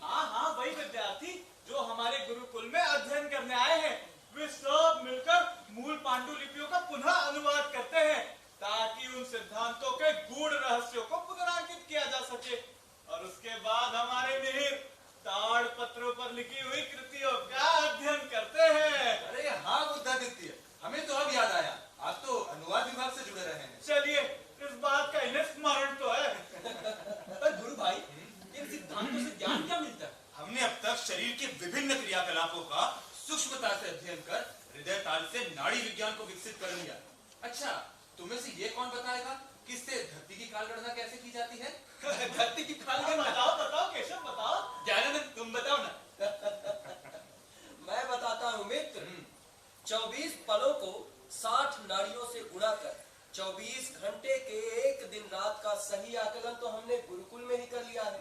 हाँ, वही विद्यार्थी जो हमारे गुरुकुल में अध्ययन करने आए हैं, वे सब मिलकर मूल पांडुलिपियों का पुनः अनुवाद करते हैं ताकि उन सिद्धांतों के गूढ़ रहस्यों को पुनरांकित किया जा सके। और उसके बाद हमारे मिहिर ताड़ पत्रों पर लिखी हुई कृतियों का अध्ययन करते हैं। अरे हाँ बुद्धादित्य, हमें तो अब याद आया, आप तो अनुवाद विभाग से जुड़े रहे हैं। चलिए, इस बात का इन्हें स्मरण तो है। पर गुरु भाई, इन सिद्धांतों से ज्ञान क्या मिलता है? हमने अब तक शरीर के विभिन्न क्रियाकलापों का सूक्ष्मता से अध्ययन कर हृदय ताल से नाड़ी विज्ञान को विकसित कर लिया। अच्छा, तुम्हें से ये कौन बताएगा कि इससे धरती की काल गणना कैसे की जाती है? धरती की काल गणना? बताओ केशव, बताओ। ज्ञानानंद, तुम बताओ ना। मैं बताता हूँ मित्र। 24 पलों को 60 नाड़ियों से उड़ाकर 24 घंटे के एक दिन रात का सही आकलन तो हमने गुरुकुल में ही कर लिया है।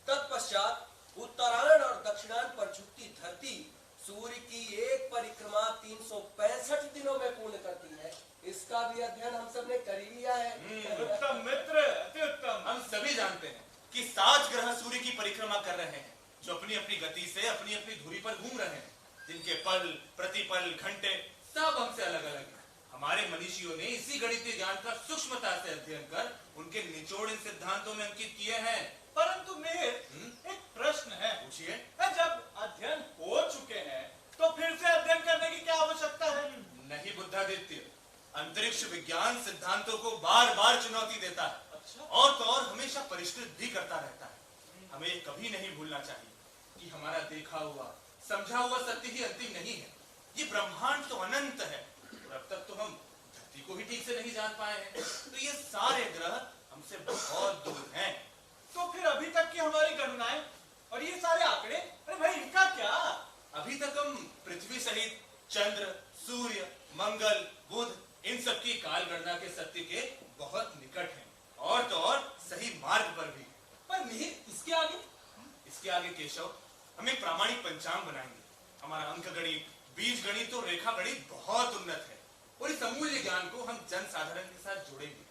तत्पश्चात उत्तरायण और दक्षिणायन पर झुकती धरती सूर्य की एक परिक्रमा 365 दिनों में पूर्ण करती है। इसका भी अध्ययन हम सब ने कर ही लिया है। उत्तम मित्र, अति उत्तम। हम सभी जानते हैं कि 7 ग्रह सूर्य की परिक्रमा कर रहे हैं, जो अपनी अपनी गति से अपनी अपनी धुरी पर घूम रहे हैं, जिनके पल, प्रतिपल, घंटे सब हमसे अलग अलग हैं। हमारे मनीषियों ने इसी गणितीय ज्ञान का सूक्ष्मता से अध्ययन कर उनके निचोड़ इन सिद्धांतों में अंकित किए हैं। परंतु मिहिर, एक प्रश्न है। पूछिए। जब अध्ययन हो चुके हैं तो फिर से अध्ययन करने की क्या आवश्यकता है? नहीं बुद्धादित्य, अंतरिक्ष विज्ञान सिद्धांतों को बार बार चुनौती देता है। अच्छा? और तो और हमेशा परिष्कृत भी करता रहता है। हमें ये कभी नहीं भूलना चाहिए कि हमारा देखा हुआ, समझा हुआ सत्य ही अंतिम नहीं है। ये ब्रह्मांड तो अनंत है और अब तक तो हम धरती को ही ठीक से नहीं जान पाए हैं। तो ये सारे ग्रह हमसे बहुत दूर हैं। तो फिर अभी तक की हमारी गणनाएं और ये सारे आंकड़े, अरे भाई इनका क्या? अभी तक हम पृथ्वी सहित चंद्र, सूर्य, मंगल, बुध इन सब की काल गणना के सत्य के बहुत निकट हैं और तो और सही मार्ग पर भी। पर मिहिर, इसके आगे केशव हम एक प्रामाणिक पंचांग बनाएंगे। हमारा अंक गणित, बीज गणित और रेखा गणित बहुत उन्नत है और इस अमूल्य ज्ञान को हम जन साधारण के साथ जोड़ेंगे।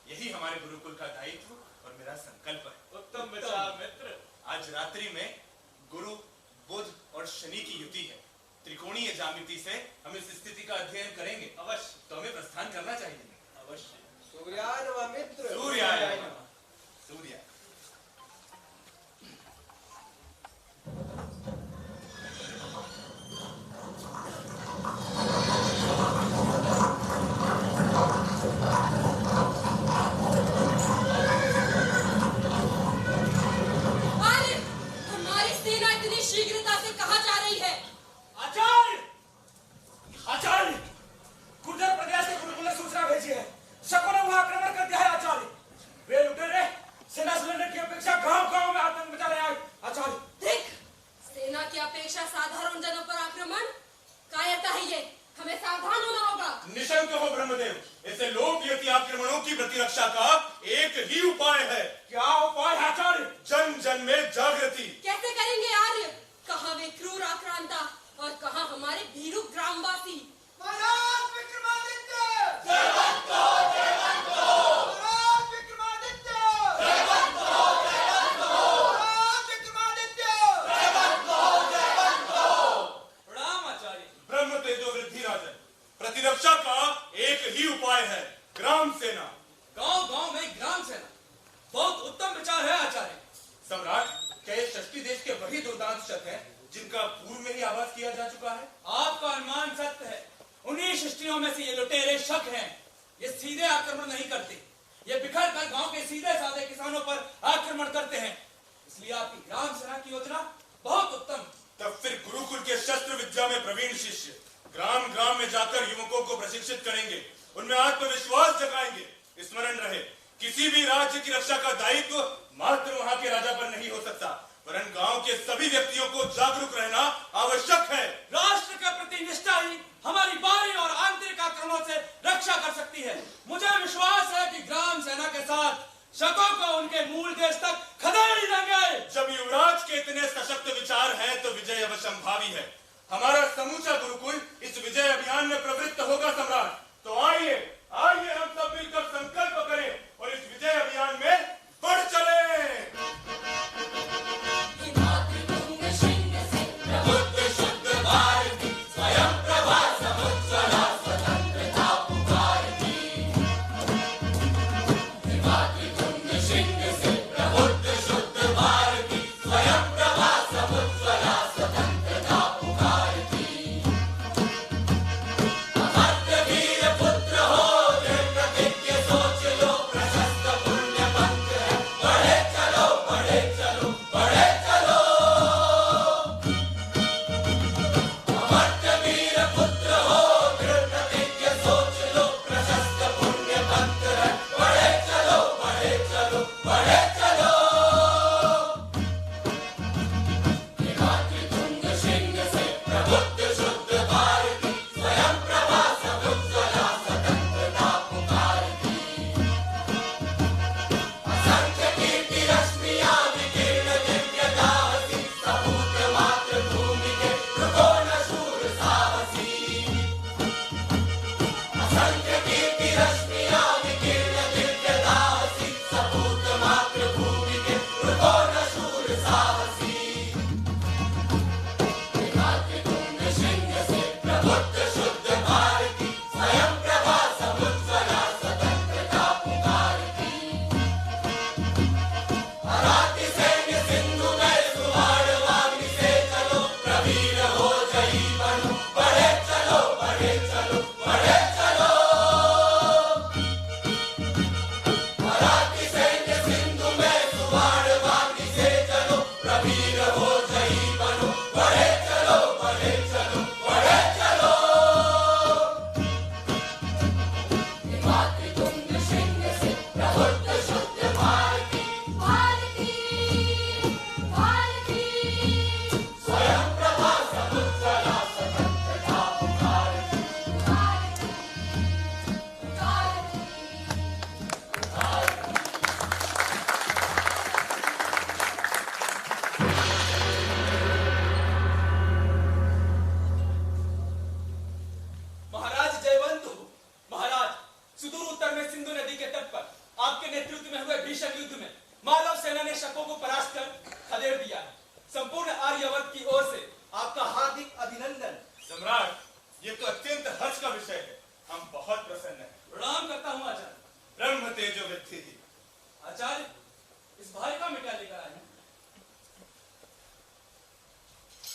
यही हमारे गुरुकुल का दायित्व और मेरा संकल्प है। उत्तम विचार मित्र। आज रात्रि में गुरु, बुध और शनि की युति है। त्रिकोणीय ज्यामिति से हम इस स्थिति का अध्ययन करेंगे। अवश्य। तो हमें प्रस्थान करना चाहिए। अवश्य। सूर्याय नमः मित्र। सूर्याय नमः। सूर्य। अरे, हमारी सेना इतनी शीघ्रता से कहाँ जा रही है? आचार्य, गुर्जर प्रदेश के गुरुकुल ने सूचना भेजी है। शकों ने वहां आक्रमण कर दिया है आचार्य। वे लुटेरे सेना से लड़ने की अपेक्षा गांव-गांव में आतंक मचा रहे हैं आचार्य। देख, सेना की अपेक्षा साधारण जनों पर आक्रमण, कायरता है ये। हमें सावधान होना होगा। निशंक हो ब्रह्मदेव, ऐसे लोक यति आक्रमणों की प्रतिरक्षा का एक ही उपाय है। क्या उपाय है आचार्य? जन जन में जागृति। कैसे करेंगे आर्य? कहाँ वे क्रूर आक्रांता और कहाँ हमारे भीरू ग्रामवासी। महाराज विक्रमादित्य! जयवंत हो, जयवंत हो। महाराज विक्रमादित्य! जयवंत हो, जयवंत हो। महाराज विक्रमादित्य! जयवंत हो, जयवंत हो। प्रणाम आचार्य। ब्रह्म तेजो वृद्धि राजन, प्रतिरक्षा का एक ही उपाय है, ग्राम सेना। गांव-गांव में ग्राम सेना, बहुत उत्तम विचार है आचार्य। सम्राट, क्या ये षष्ठी देश के वही दुर्दांत शक हैं जिनका पूर्व में ही आभास विश्वास किया जा चुका है? आपका अनुमान सत्य है। उन्हीं शिष्टियों में से ये लुटेरे शक हैं। ये सीधे आक्रमण नहीं करते, ये बिखर कर गांव के सीधे साधे किसानों पर आक्रमण करते हैं। इसलिए आपकी ग्राम सेना की योजना बहुत उत्तम। तब फिर गुरुकुल के शस्त्र विद्या में प्रवीण शिष्य ग्राम ग्राम में जाकर युवकों को प्रशिक्षित करेंगे, उनमें आत्मविश्वास जगाएंगे। स्मरण रहे, किसी भी राज्य की रक्षा का दायित्व मात्र वहां के राजा पर नहीं हो सकता, वरन गांव के सभी व्यक्तियों को जागरूक रहना आवश्यक है। राष्ट्र के प्रति निष्ठा ही हमारी बाहरी और आंतरिक आक्रमणों से रक्षा कर सकती है। मुझे विश्वास है कि ग्राम सेना के साथ शकों को उनके मूल देश तक खदेड़ देंगे। जब युवराज के इतने सशक्त विचार हैं तो विजय अवश्यंभावी है। हमारा समूचा गुरुकुल इस विजय अभियान में प्रवृत्त होगा सम्राट। तो आइए आइए हम सब मिलकर संकल्प करें और इस विजय अभियान में बढ़ चले।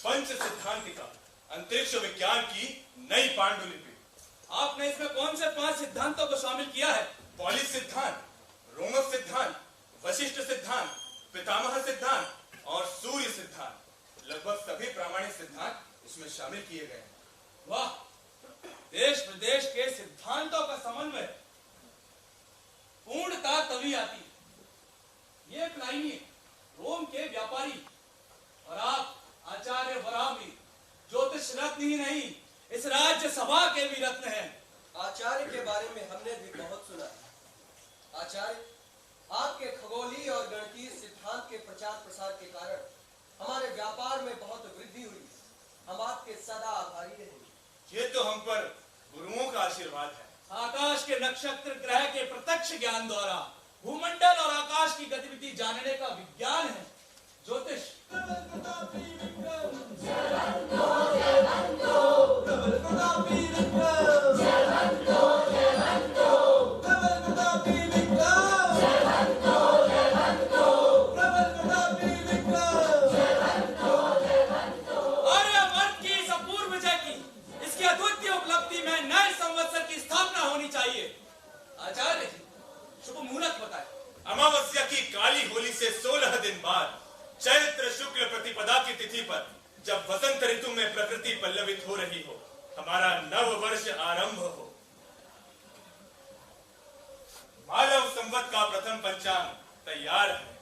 पंच सिद्धांतिका अंतरिक्ष विज्ञान की नई पांडुलिपि। आपने इसमें कौन से 5 सिद्धांतों को शामिल किया है? पॉलिस सिद्धांत, रोमस सिद्धांत, वशिष्ठ सिद्धांत, पितामह सिद्धांत और सूर्य सिद्धांत। लगभग सभी प्रामाणिक सिद्धांत इसमें शामिल किए गए हैं। वाह, देश विदेश के सिद्धांतों का समन्वय, पूर्णता तभी आती है। ये प्लाइनी रोम के व्यापारी और आप आचार्य वराहमिहिर ज्योतिष रत्न ही नहीं, इस राज्य सभा के भी रत्न हैं। आचार्य के बारे में हमने भी बहुत सुना है। आचार्य, आपके खगोलीय और गणितीय सिद्धांत के प्रचार प्रसार के कारण हमारे व्यापार में बहुत वृद्धि हुई। हम आपके सदा आभारी रहेंगे। ये तो हम पर गुरुओं का आशीर्वाद है। आकाश के नक्षत्र ग्रह के प्रत्यक्ष ज्ञान द्वारा भूमंडल और आकाश की गतिविधि जानने का विज्ञान है ज्योतिष। आर्यवर्त की धरती पल्लवित हो रही हो, हमारा नव वर्ष आरंभ हो। मालव संवत का प्रथम पंचांग तैयार है।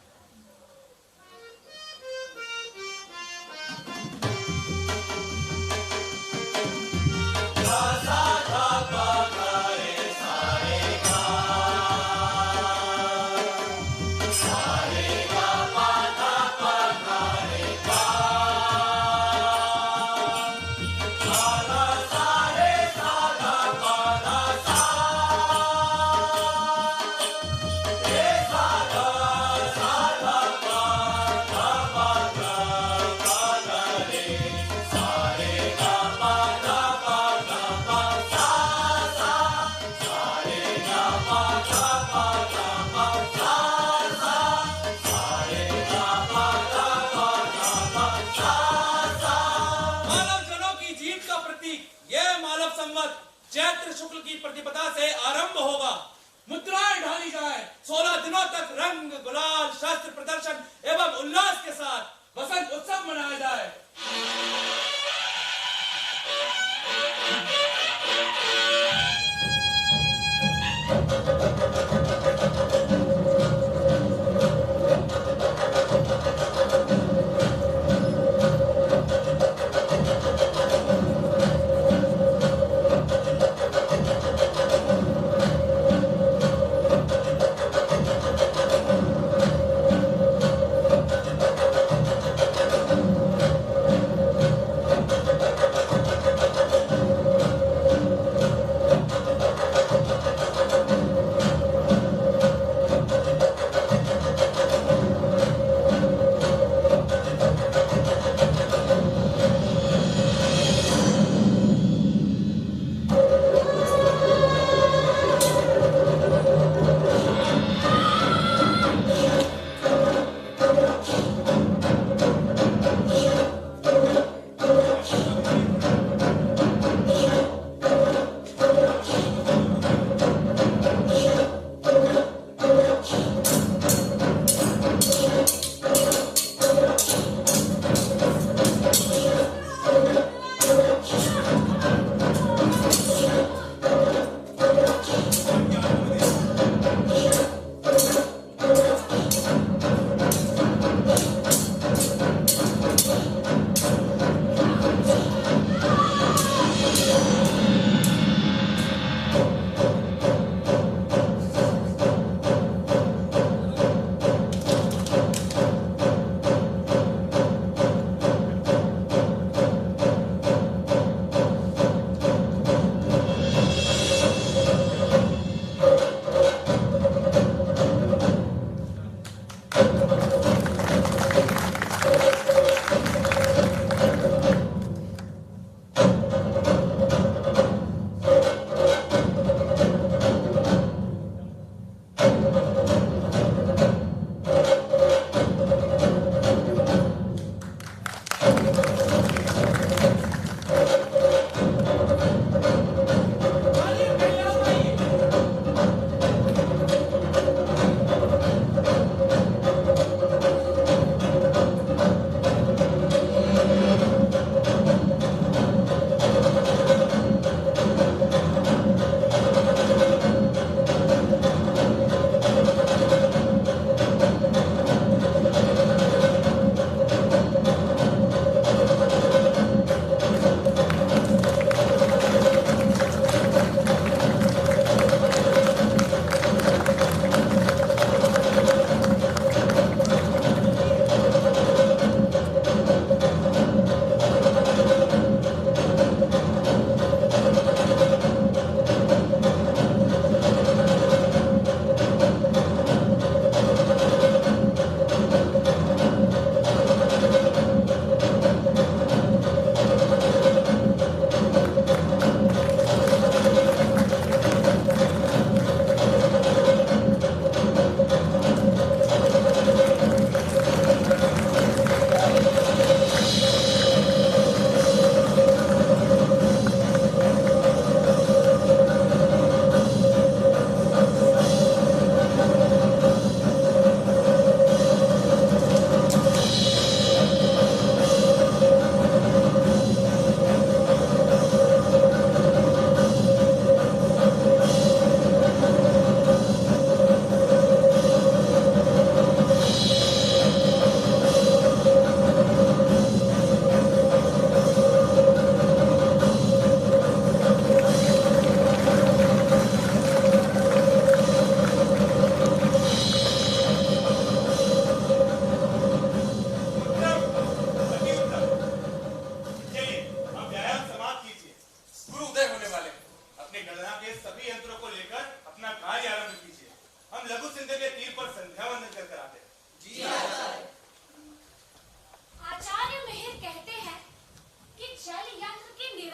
चैत्र शुक्ल की प्रतिपदा से आरंभ होगा। मुद्राएं ढाली जाए, 16 दिनों तक रंग गुलाल शस्त्र प्रदर्शन एवं उल्लास के साथ वसंत उत्सव मनाया जाए।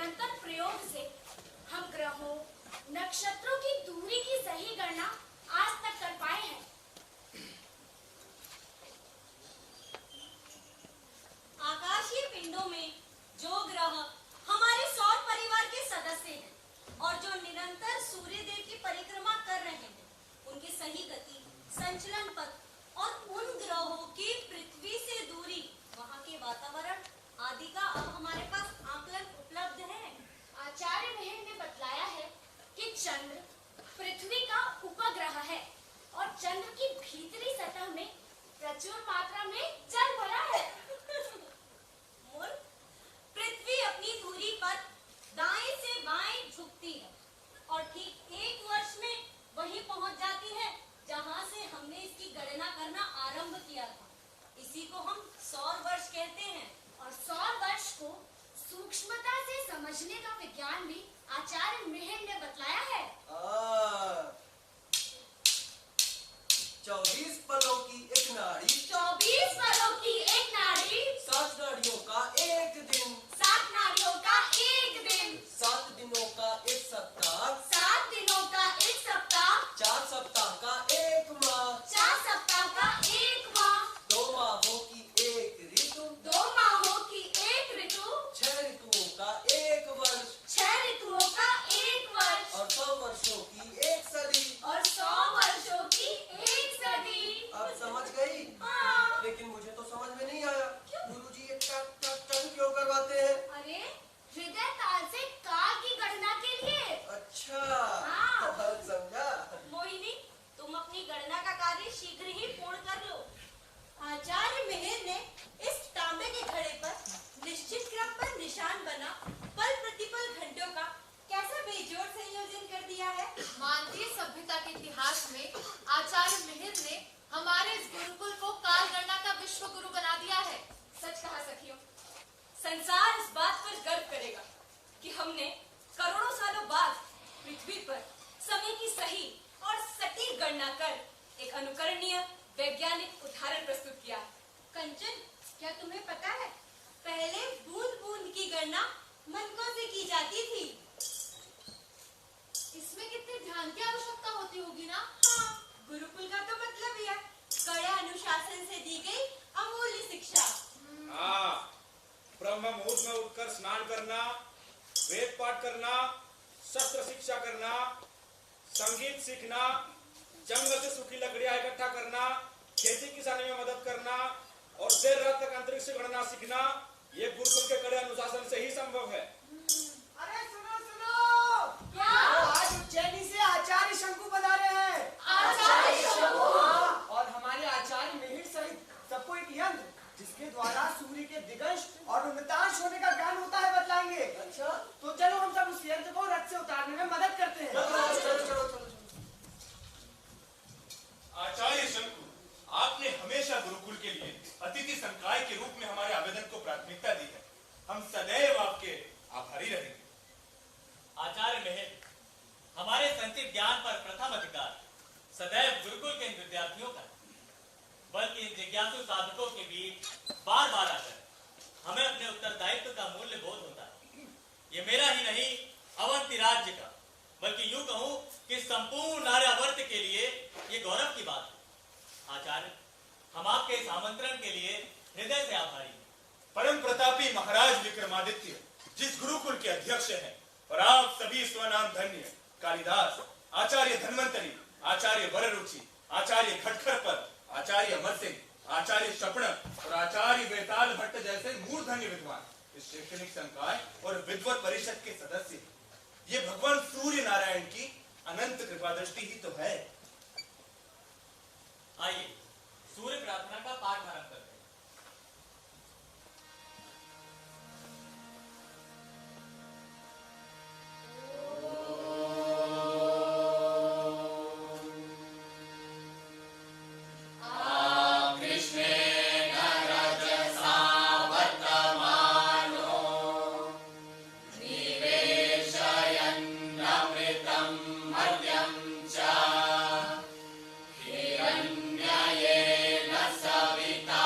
निरंतर प्रयोग से हम ग्रहों नक्षत्रों की दूरी की सही गणना आज तक कर पाए हैं। आकाशीय पिंडों में जो ग्रह हमारे सौर परिवार के सदस्य हैं और जो निरंतर सूर्य देव की परिक्रमा कर रहे हैं, उनकी सही गति, संचलन पथ और उन ग्रहों की पृथ्वी से दूरी, वहाँ के वातावरण आदि का अब हमारे पास आकलन उपलब्ध है। आचार्य महल ने बतलाया है कि चंद्र पृथ्वी का उपग्रह है और चंद्र की भीतरी सतह में प्रचुर मात्रा में जल भरा है। मूर्ख, पृथ्वी अपनी धुरी पर दाएं से बाएं झुकती है और ठीक 1 वर्ष में वहीं पहुंच जाती है जहां से हमने इसकी गणना करना आरंभ किया था। इसी को हम सौर वर्ष कहते हैं। और सौर वर्ष को सूक्ष्मता से समझने का विज्ञान भी आचार्य महल ने बतलाया है। 24 पलों की एक नाड़ी, 24 पलों की एक नाड़ी, 7 नाड़ियों का एक दिन, 7 नाड़ियों का एक दिन, 7 दिनों का एक सप्ताह, 7 दिनों का एक सप्ताह, 4 सप्ताह का एक माह, 4 सप्ताह का एक माह, 2 माहों की एक ऋतु, 2 माहों की एक ऋतु, 6 ऋतुओं का एक वर्ष 6 ऋतुओं का एक वर्ष और 100 वर्षों की एक सदी। और 100 वर्षों की एक सदी। अब समझ गई? हाँ। लेकिन मुझे तो समझ में नहीं आया, गुरुजी ये टन क्यों करवाते हैं? अरे हृदय ताल से काल की गणना के लिए। अच्छा, हाँ। समझा। मोहिनी, तुम अपनी गणना का कार्य शीघ्र ही पूर्ण कर लो। आचार्य मेहर ने इस तांबे के घड़े पर निश्चित क्रम पर निशान बना पल प्रतिपल घंटों का कैसा बेजोड़ संयोजन कर दिया है। मानवीय सभ्यता के इतिहास में आचार्य मिहिर ने हमारे इस गुरुकुल को काल गणना का विश्व गुरु बना दिया है। सच कहा सखियों। संसार इस बात पर गर्व करेगा कि हमने करोड़ों सालों बाद पृथ्वी पर समय की सही और सटीक गणना कर एक अनुकरणीय वैज्ञानिक उदाहरण प्रस्तुत किया। कंचन, क्या तुम्हें पता है, पहले बूंद बूंद की गणना मनकों से की जाती थी। इसमें कितने ध्यान की आवश्यकता होती होगी ना? हाँ, गुरुकुल का तो मतलब ही है कड़े अनुशासन से दी गई अमूल्य शिक्षा। हाँ, ब्रह्म मुहूर्त में उठकर स्नान करना, वेद पाठ करना, शस्त्र शिक्षा करना, संगीत सीखना, जंगल से सूखी लकड़ियां इकट्ठा करना, खेती किसानी में मदद करना और देर रात तक अंतरिक्ष गणना सीखना, ये गुरुकुल के कड़े अनुशासन से ही संभव है। अरे सुनो सुनो, क्या? आज उज्जैनी से आचार्य शंकु बता रहे हैं। आचार्य शंकु? हाँ, और हमारे आचार्य मिहिर सहित सबको एक यंत्र जिसके द्वारा सूर्य के दिगंश और उन्नतांश होने का ज्ञान होता है बतलाएंगे। अच्छा, तो चलो हम सब उस यंत्र को रथ से उतारने में मदद करते हैं। चलो। आचार्य शंकु, आपने हमेशा गुरुकुल के लिए अतिथि संकाय के रूप में हमारे आवेदन को प्राथमिकता दी है। हम सदैव आपके आभारी रहेंगे। आचार्य महल, हमारे संचित ज्ञान पर प्रथम अधिकार सदैव गुरुकुल के इन विद्यार्थियों का, बल्कि इन जिज्ञासु साधकों के बीच बार बार आकर हमें अपने उत्तरदायित्व का मूल्य बोध होता है। ये मेरा ही नहीं, अवंती राज्य का, बल्कि यूं कहूं कि संपूर्ण आर्यावर्त के लिए ये गौरव की बात है। आचार्य, हम आपके इस आमंत्रण के लिए हृदय से आभारी हैं। परम प्रतापी महाराज विक्रमादित्य जिस गुरुकुल के अध्यक्ष हैं, और आप सभी स्वनाम धन्य कालिदास, आचार्य धन्वंतरी, आचार्य वररुचि, आचार्य खटखरपद, आचार्य अमर सिंह, आचार्य शपणक और आचार्य वेताल भट्ट जैसे मूर्धन्य विद्वान इस शैक्षणिक संकाय और विद्वत परिषद के सदस्य हैं। ये भगवान सूर्य नारायण की अनंत कृपा दृष्टि ही तो है। आइए सूर्य प्रार्थना का पाठ आरंभ करते हैं। हिरण्ययेन सविता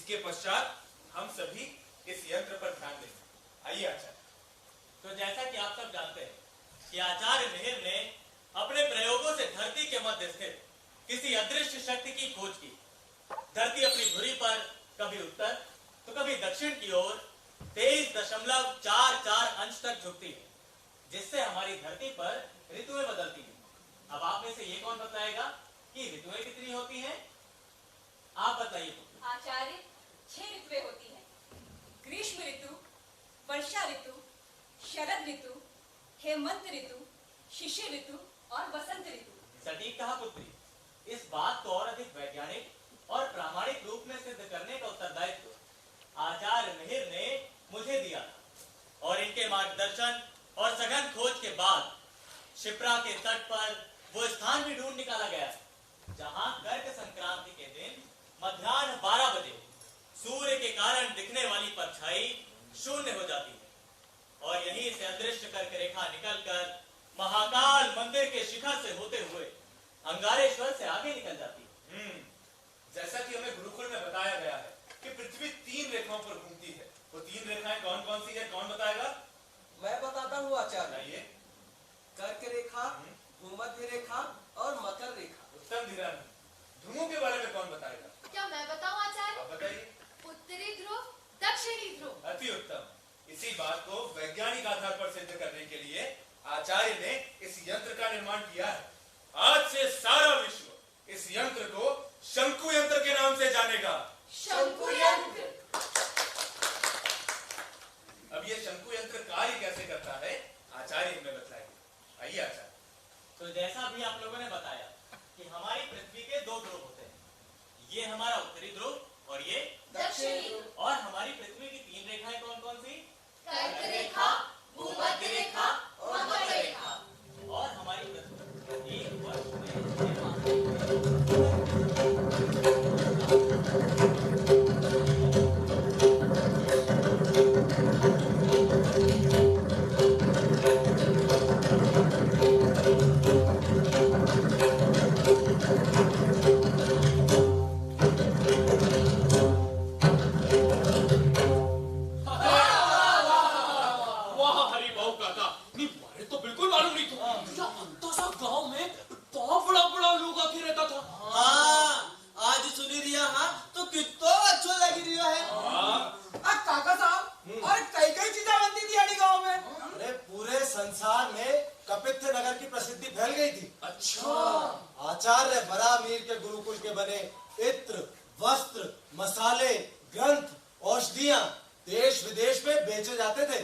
इसके पश्चात हम सभी इस यंत्र पर ध्यान देंगे। आइए आचार्य। तो जैसा कि आप सब जानते हैं कि आचार्य मिहिर ने अपने प्रयोगों से धरती के मध्य स्थित किसी अदृश्य शक्ति की खोज की। धरती अपनी धुरी पर कभी उत्तर तो कभी दक्षिण की ओर 23.44 अंश तक झुकती है, जिससे हमारी धरती पर ऋतुएं बदलती हैं। अब आप में से ये कौन बताएगा कि ऋतुएं कितनी होती हैं? आप बताइए। आचार्य 6 ऋतुएं होती हैं। ग्रीष्म ऋतु, वर्षा ऋतु, शरद ऋतु, हेमंत ऋतु, शिशिर ऋतु और बसंत ऋतु। सटीक कहा पुत्री। इस बात को और अधिक वैज्ञानिक और प्रामाणिक रूप में सिद्ध करने का उत्तरदायित्व आचार्य मिहिर ने मुझे दिया था, और इनके मार्गदर्शन और सघन खोज के बाद शिप्रा के तट पर वो स्थान भी ढूंढ निकाला गया है जहां कर्क संक्रांति के दिन मध्याह्न 12 बजे सूर्य के कारण दिखने वाली परछाई शून्य हो जाती है और यहीं से अदृश्य कर्क रेखा निकलकर महाकाल मंदिर के शिखर से होते हुए अंगारेश्वर से आगे निकल जाती है। जैसा कि हमें गुरुकुल में बताया गया है कि पृथ्वी 3 रेखाओं पर घूमती है। वो 3 रेखाएं कौन कौन सी है, कौन बताएगा? मैं बताता हूँ आचार्य। आइए। कर्क रेखा, भूमध्य रेखा और मकर रेखा। उत्तम धीरान। ध्रुवों के बारे में कौन बताएगा? क्या मैं बताऊं आचार्य? आप बताइए। उत्तरी ध्रुव, दक्षिणी ध्रुव। अति उत्तम। इसी बात को वैज्ञानिक आधार पर सिद्ध करने के लिए आचार्य ने इस यंत्र का निर्माण किया है। आज से सारा विश्व इस यंत्र को शंकु यंत्र के नाम से जानेगा। शंकु यंत्र। अब ये शंकु यंत्र कार्य कैसे करता है आचार्य हमें बताएंगे। आइए आचार्य। तो जैसा भी आप लोगों ने बताया कि हमारी पृथ्वी के 2 ध्रुव होते हैं, ये हमारा उत्तरी ध्रुव और ये दक्षिणी ध्रुव। और हमारी पृथ्वी की 3 रेखाएं कौन कौन सी? कर्क रेखा, भूमध्य रेखा और मकर रेखा। और हमारी पृथ्वी एक वर्ष में संसार में कपित्थ नगर की प्रसिद्धि फैल गई थी। अच्छा। आचार्य बरामीर के गुरुकुल के बने इत्र, वस्त्र, मसाले, ग्रंथ, औषधियां देश विदेश में बेचे जाते थे।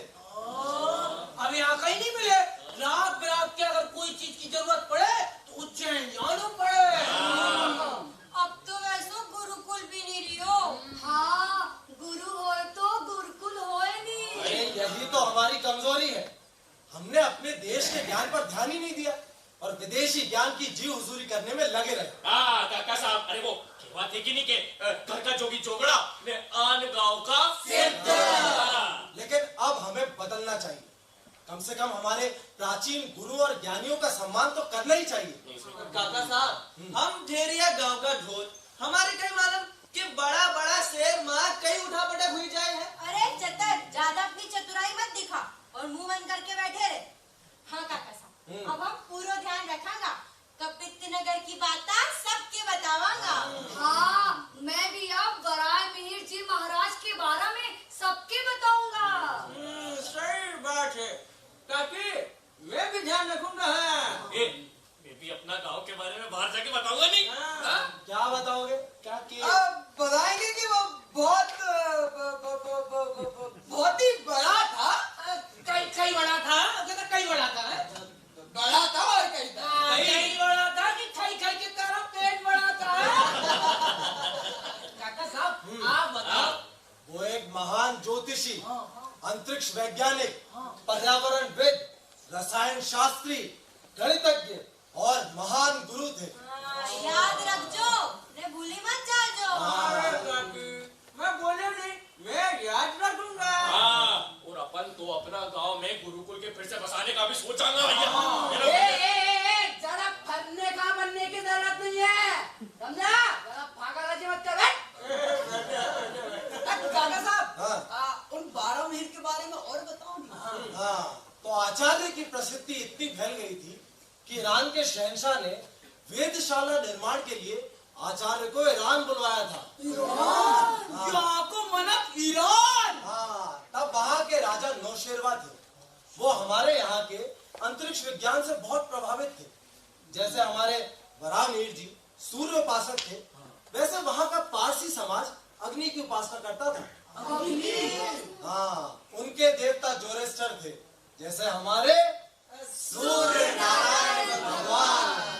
अब यहाँ कहीं नहीं मिले। रात बिरात के अगर कोई चीज की जरूरत पड़े तो उज्जैन जाना पड़े। अब तो वैसे गुरुकुल भी नहीं लियो। हाँ, गुरु हो तो गुरुकुल होए नहीं। अरे यही तो हमारी कमजोरी है। हमने अपने देश के ज्ञान पर ध्यान ही नहीं दिया और विदेशी ज्ञान की जी हुजूरी करने में लगे रहे। काका साहब, अरे वो कहवा थी कि नहीं के घर का जोगी जोगड़ा ने आन गांव का सिद्ध। लेकिन अब हमें बदलना चाहिए। कम से कम हमारे प्राचीन गुरु और ज्ञानियों का सम्मान तो करना ही चाहिए। काका साहब, हम ढेरिया गांव का ढोल, हमारे कहीं मालूम कि बड़ा बड़ा शेर मार कहीं उठा पटक हुई जाए है। अरे चतर, ज्यादा अपनी चतुराई मत दिखा और मुंह बंद करके बैठे रहे। हाँ काका साहब, अब हम पूरा ध्यान रखांगा। कपित्थ नगर की बात सबके बतावांगा। हाँ, मैं भी अब बराय मिहिर जी महाराज के बारे में सबके बताऊंगा। सही बात है काकी, मैं भी ध्यान रखूंगा। मैं भी अपना गांव के बारे में बाहर जाके बताऊंगा नहीं। क्या बताओगे? क्या किए? बताएंगे कि वो बहुत ही बड़ा था। कई बड़ा था, कई बड़ा था। बड़ा था और कई था। कई बड़ा था कि खाई के कारण पेट बड़ा था। काका साहब, आप बताओ। वो एक महान ज्योतिषी, अंतरिक्ष वैज्ञानिक, पर्यावरणविद, रसायन शास्त्री, गणितज्ञ और महान गुरु थे। याद रखजो, ने भूली मत जाओ। मैं बोले नहीं, मैं याद रखूंगा। और अपन तो अपना गांव में गुरुकुल के फिर से बसाने का भी सोचांगा भैया। जरा फरने का बनने की जरूरत नहीं है, समझा? जरा भागा राजी मत कर। हाँ, तो आचार्य की प्रसिद्धि इतनी फैल गई थी कि ईरान के शहंशाह ने वेदशाला निर्माण के लिए आचार्य को ईरान बुलवाया था। ईरान? हाँ, तब वहाँ के राजा नौशेरवा थे। वो हमारे यहाँ के अंतरिक्ष विज्ञान से बहुत प्रभावित थे। जैसे हमारे वराहमिहिर जी सूर्य उपासक थे, वैसे वहाँ का पारसी समाज अग्नि की उपासना करता था। हाँ, उनके देवता जोरेस्टर थे, जैसे हमारे सूर्य नारायण भगवान।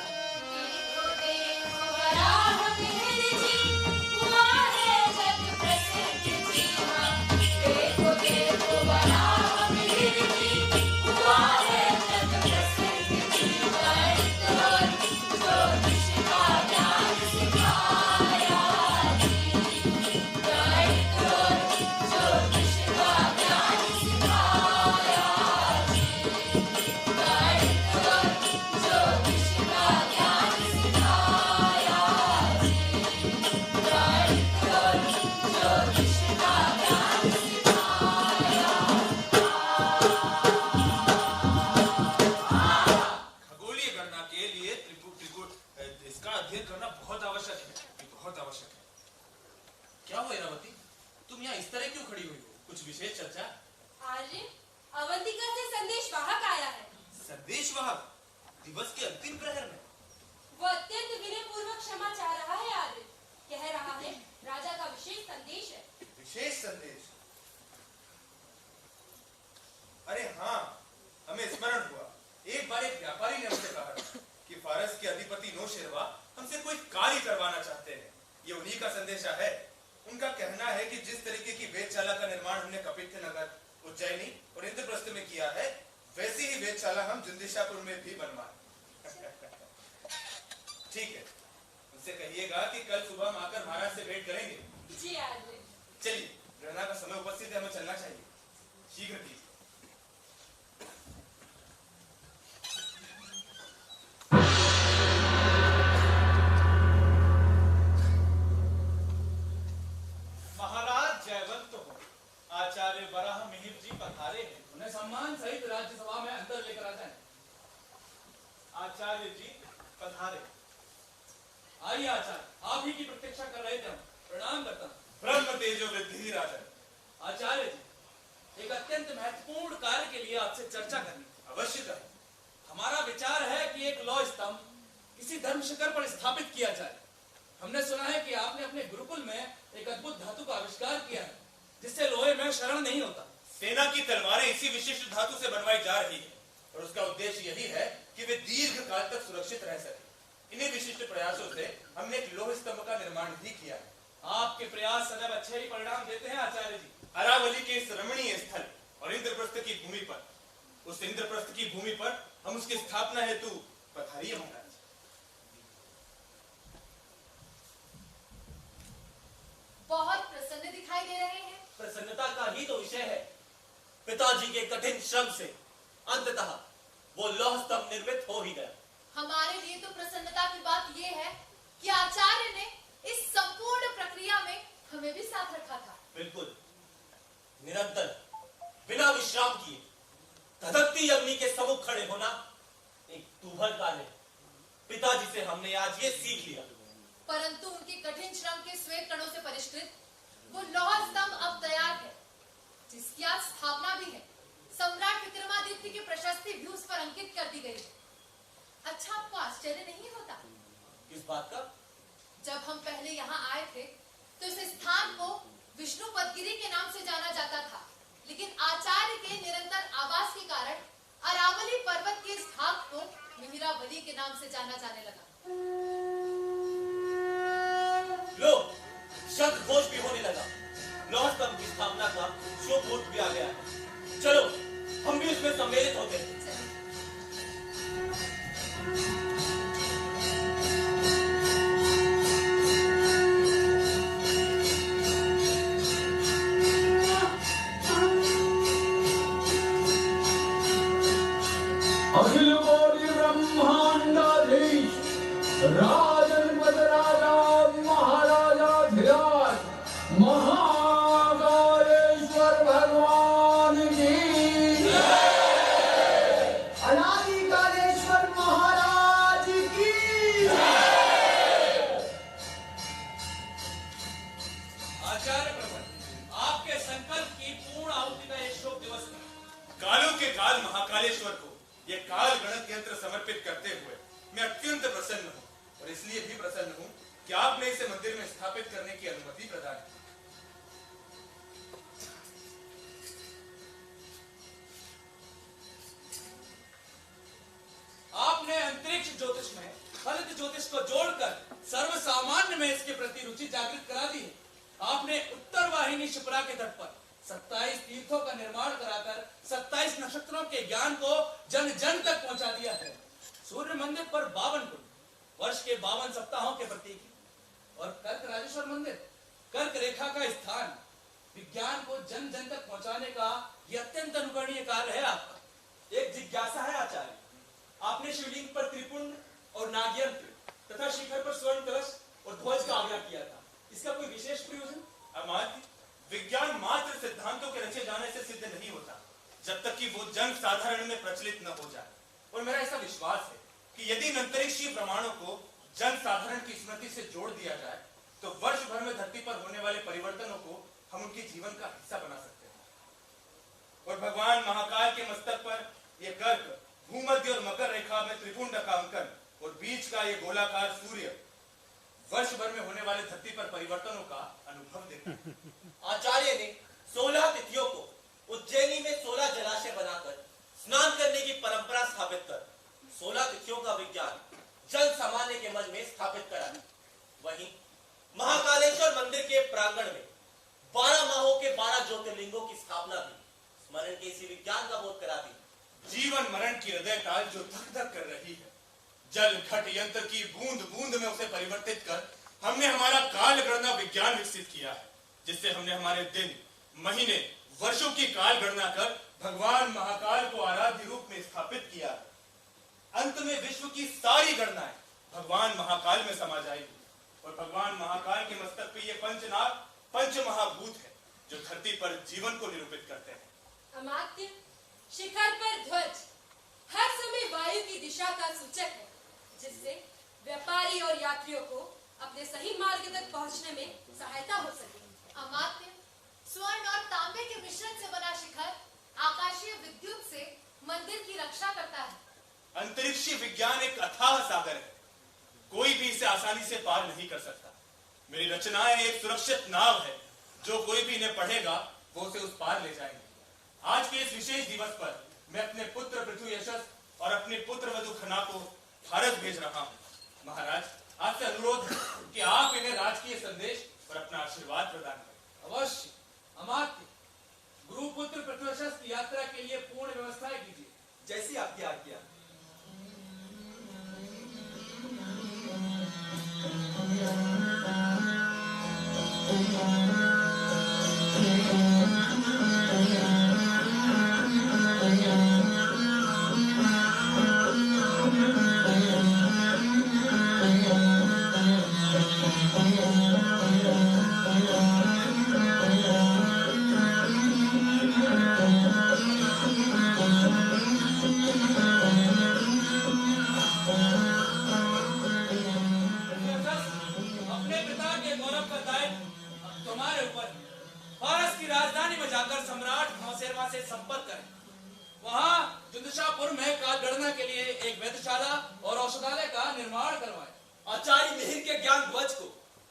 महाकालेश्वर भगवान की आपके संकल्प की पूर्ण आहुति का यह शुभ दिवस है। कालों के काल महाकालेश्वर को ये काल गणक यंत्र समर्पित करते हुए मैं अत्यंत प्रसन्न हूँ और इसलिए भी प्रसन्न हूँ कि आपने इसे मंदिर में स्थापित करने की अनुमति प्रदान की। आपने अंतरिक्ष ज्योतिष में फलित ज्योतिष को जोड़कर सर्वसामान्य में इसके प्रति रुचि जागृत करा दी है। आपने उत्तर वाहिनी शिप्रा के तट पर 27 तीर्थों का निर्माण कराकर 27 नक्षत्रों के ज्ञान को जन जन तक पहुंचा दिया है। सूर्य मंदिर पर 52 कुंड, वर्ष के 52 सप्ताहों के प्रतीक और कर्क राजेश्वर मंदिर कर्क रेखा का स्थान विज्ञान को जन जन तक पहुंचाने का यह अत्यंत अनुकरणीय कार्य है आपका। एक जिज्ञासा है आचार्य, आपने शिवलिंग पर त्रिपुंड और नागयंत्र तथा शिखर पर स्वर्ण कलश और ध्वज का आग्रह किया था, इसका कोई विशेष प्रयोजन? अमात्य, विज्ञान मात्र सिद्धांतों के रचे जाने से सिद्ध नहीं होता जब तक कि वो जन साधारण में प्रचलित न हो जाए। और मेरा ऐसा विश्वास है कि यदि इन अंतरिक्षीय प्रमाणों को जन साधारण की स्मृति से जोड़ दिया जाए तो वर्ष भर में धरती पर होने वाले परिवर्तनों को हम उनके जीवन का हिस्सा बना सकते हैं। और भगवान महाकाल के मस्तक पर यह कर्क, भूमध्य और मकर रेखा में त्रिपुंड का अंकन और बीच का ये गोलाकार सूर्य वर्ष भर में होने वाले धरती पर परिवर्तनों का अनुभव देता है। आचार्य ने 16 तिथियों को उज्जैनी में 16 जलाशय बनाकर स्नान करने की परंपरा स्थापित कर 16 तिथियों का विज्ञान जन सामान्य के मन में स्थापित करा। वहीं महाकालेश्वर मंदिर के प्रांगण में 12 माहों के 12 ज्योतिर्लिंगों की स्थापना भी स्मरण के इसी विज्ञान का बोध करा दी। जीवन मरण की हृदय ताल जो धक धक कर रही है, जल घट यंत्र की बूंद बूंद में उसे परिवर्तित कर हमने हमारा काल गणना विज्ञान विकसित किया है, जिससे हमने हमारे दिन, महीने, वर्षों की काल गणना कर भगवान महाकाल को आराध्य रूप में स्थापित किया है। अंत में विश्व की सारी गणनाएं भगवान महाकाल में समा जाएगी और भगवान महाकाल के मस्तक पे ये पंचनाग, पंच महाभूत है जो धरती पर जीवन को निरूपित करते हैं। अमात्य, शिखर पर ध्वज हर समय वायु की दिशा का सूचक है, जिससे व्यापारी और यात्रियों को अपने सही मार्ग तक पहुंचने में सहायता हो सके। अमात्य, स्वर्ण और तांबे के मिश्रण से बना शिखर आकाशीय विद्युत से मंदिर की रक्षा करता है। अंतरिक्षीय विज्ञान एक अथाह सागर है, कोई भी इसे आसानी से पार नहीं कर सकता। मेरी रचनाएं एक सुरक्षित नाव है, जो कोई भी इन्हें पढ़ेगा वो उसे उस पार ले जाएंगे। आज के इस विशेष दिवस पर मैं अपने पुत्र पृथु यशस और अपने पुत्र वधु खना को भारत भेज रहा हूँ। महाराज, आपसे अनुरोध है कि आप इन्हें राजकीय संदेश और अपना आशीर्वाद प्रदान करें। अवश्य। अमात्य, गुरुपुत्र पृथ्वीशस की यात्रा के लिए पूर्ण व्यवस्थाएं कीजिए। जैसी आपकी आज्ञा। अपने पिता के गौरव का दायित्व अब तुम्हारे ऊपर है। फारस की राजधानी में जाकर सम्राट मौसेरवा से संपर्क करें। वहां जुंदशापुर में काल गणना के लिए एक वेधशाला और औषधालय का निर्माण करवाएं। आचार्य मिहिर के ज्ञान ध्वज को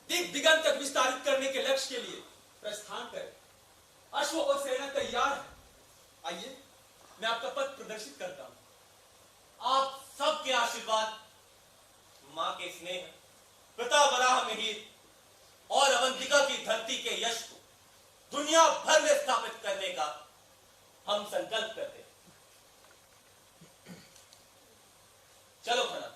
दिग दिगंत तक विस्तारित करने के लक्ष्य के लिए प्रस्थान करें। अश्व और सेना तैयार है। आइए, मैं आपका पथ प्रदर्शित करता हूं। आप सबके आशीर्वाद, मां के स्नेह, पिता वराह मिहिर और अवंतिका की धरती के यश को दुनिया भर में स्थापित करने का हम संकल्प करते हैं। चलो खना।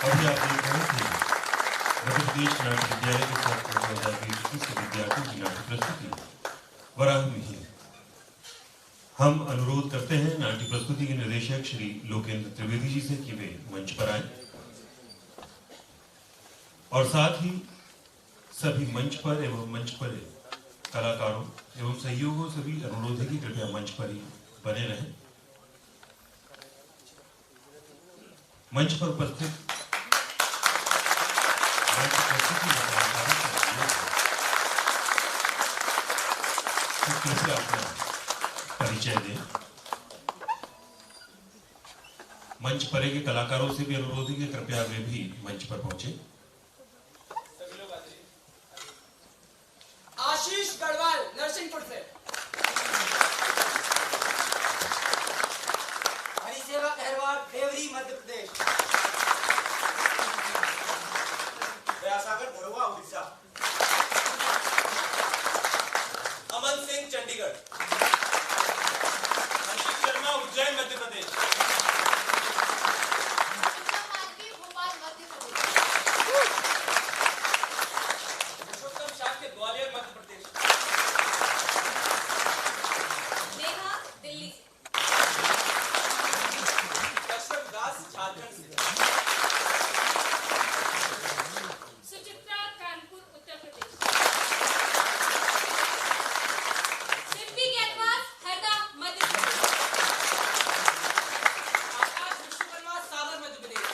अभी आप देख रहे थे मध्य प्रदेश नाट्य विद्यालय के साथ 2020 के विद्यार्थियों की नाट्य प्रस्तुति वराह मिहिर। हम अनुरोध करते हैं नाट्य प्रस्तुति के निर्देशक श्री लोकेंद्र त्रिवेदी जी से कि वे मंच पर आए और साथ ही सभी मंच पर एवं मंच पर कलाकारों एवं सहयोगों से भी अनुरोध है कि कृपया मंच पर ही बने रहें। मंच पर उपस्थित कृपया अपना परिचय दें। मंच परे के कलाकारों से भी अनुरोध है कि कृपया वे भी मंच पर पहुंचे। आशीष गढ़वाल नरसिंहपुर से। हरिसेवा कहरवार देवरी मध्य प्रदेश। दयासागर धरुआ उड़ीसा। अमन सिंह चंडीगढ़। अंकित शर्मा उज्जैन मध्य प्रदेश। भोपाल मध्य प्रदेश। पुरुषोत्तम शाक्य ग्वालियर मध्य प्रदेश। नेहा दिल्ली से। कश्यप दास झारखंड से। सुचित्रा कानपुर उत्तर प्रदेश। सिम्पी कैनवास हरदा मध्य प्रदेश। आकाश विश्वकर्मा सागर मध्य प्रदेश।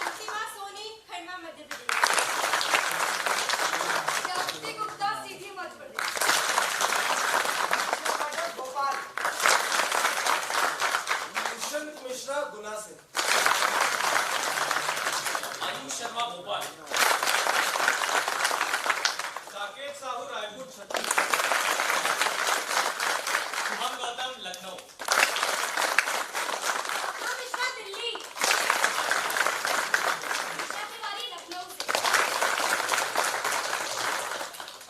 अंतिमा सोनी खंडवा मध्य प्रदेश। शांति गुप्ता सीधी मध्य प्रदेश। भोपाल। दुष्यंत मिश्रा गुना से। आयुष शर्मा भोपाल। साकेत साहू रायपुर छत्तीसगढ़। हम गौतम लखनऊ। हम मिश्रा दिल्ली। निशा तिवारी लखनऊ से।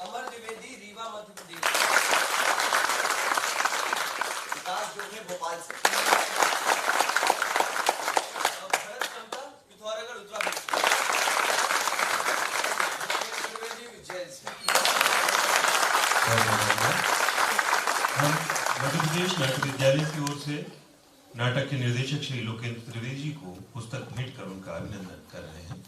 अमर द्विवेदी रीवा मध्य प्रदेश। विकास जोगे भोपाल से। भरत समता पिथौरागढ़ उत्तराखंड। त्रिवेदी उज्जैन से। हम मध्य प्रदेश नाट्य विद्यालय की ओर से नाटक के निर्देशक श्री लोकेंद्र त्रिवेदी जी को पुस्तक भेंट कर उनका अभिनंदन कर रहे हैं।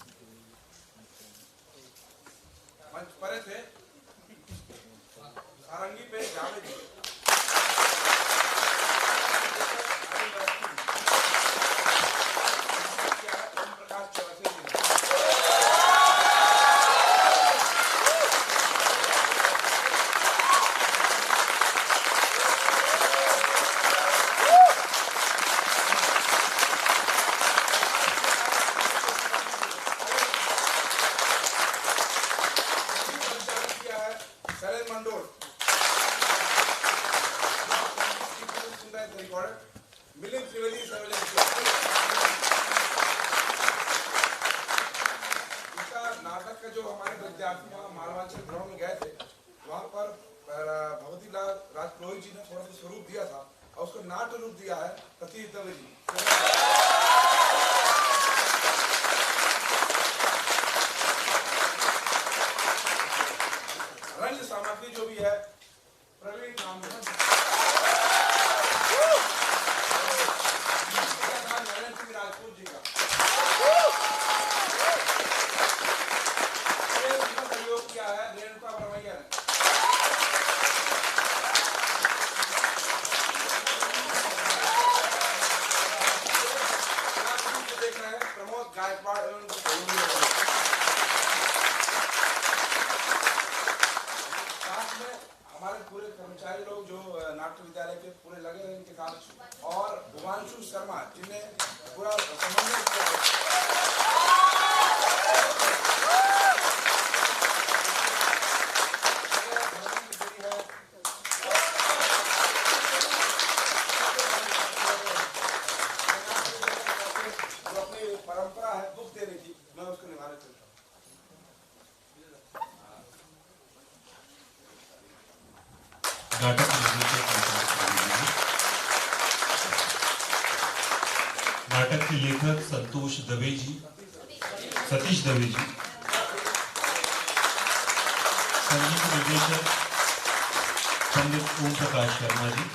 का जो हमारे विद्यार्थी वहाँ मालवांचल ग्राउंड में गए थे, वहाँ पर भगवती लाल राजपुरोहित जी ने थोड़ा सा स्वरूप दिया था और उसको नाट्य रूप दिया है सतीश दवे जी। रंग सामग्री जो भी है प्रवीण नामदेव नरेंद्र सिंह राजपूत जी का सहयोग किया है रेणुका बरमैया ने। देख रहे हैं प्रमोद गायकवाड़ एवं साथ में हमारे पूरे कर्मचारी लोग जो नाट्य विद्यालय के पूरे लगे हैं इनके साथ, और भुवांशु शर्मा जिन्हें पूरा समन्वय किया। परंपरा है दुख देने की, मैं उसको निभाने चलता हूँ। नाटक के लेखक संतोष दवे जी, सतीश दवे जी। संगीत निर्देशक पंडित ओम प्रकाश शर्मा जी।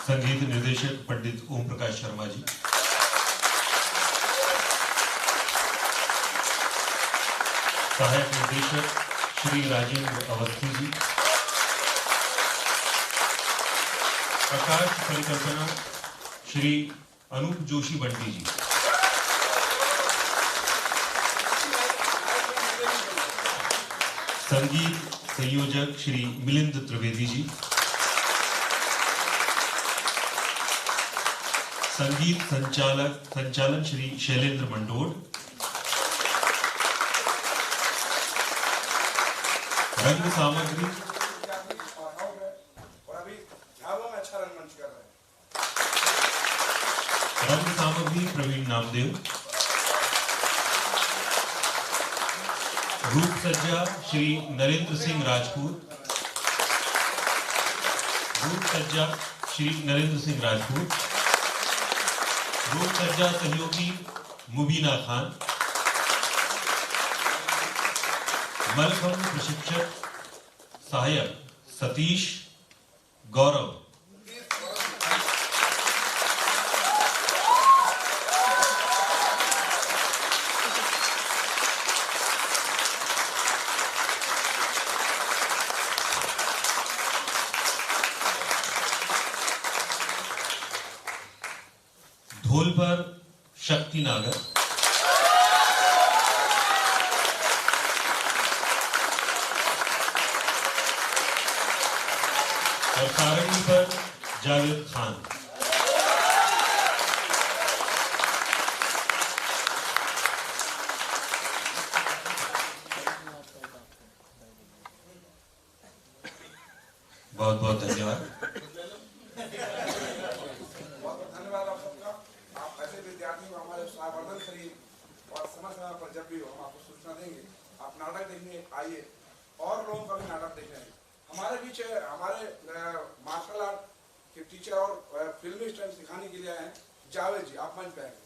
संगीत निर्देशक पंडित ओम प्रकाश शर्मा जी। सहायक निर्देशक श्री राजेंद्र अवस्थी जी। प्रकाश परिकल्पना श्री अनूप जोशी बंटी जी। संगीत संयोजक श्री मिलिंद त्रिवेदी जी। संगीत संचालन श्री शैलेंद्र मंडोड़। रंग सामग्री प्रवीण नामदेव। रूप सज्जा श्री नरेंद्र सिंह राजपूत। रूप सज्जा श्री नरेंद्र सिंह राजपूत। रूप सज्जा सहयोगी मुबीना खान। मलखम्ब प्रशिक्षक सहायक सतीश गौरव। ढोल पर शक्ति नागर। और सारंगी पर जावेद खान। बहुत बहुत धन्यवाद। धन्यवाद आप सबका। आप ऐसे विद्यार्थी को हमारे सावर्धन करिए और समय समय पर जब भी हो हम आपको सूचना देंगे। आप नाटक देखने आइए और लोगों का भी नाटक देखने आइए। हमारे बीच हमारे मार्शल आर्ट के टीचर और फिल्मी स्टंट सिखाने के लिए आए हैं जावेद जी, आप मंच पे आएंगे।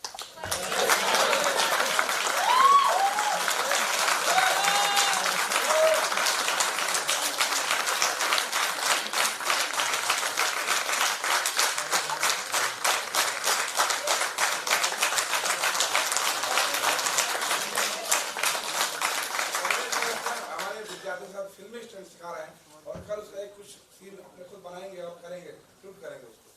हमारे विद्यार्थी साहब फिल्मी स्टंट सिखा रहे हैं और कल से कुछ सीन अपने खुद बनाएंगे और करेंगे, शूट करेंगे उसको।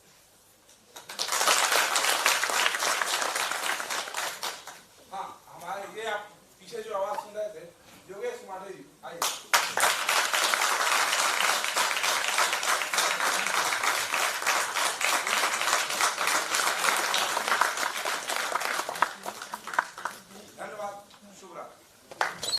हाँ, हमारे ये आप पीछे जो आवाज सुन रहे थे योगेश माठे जी, आइए।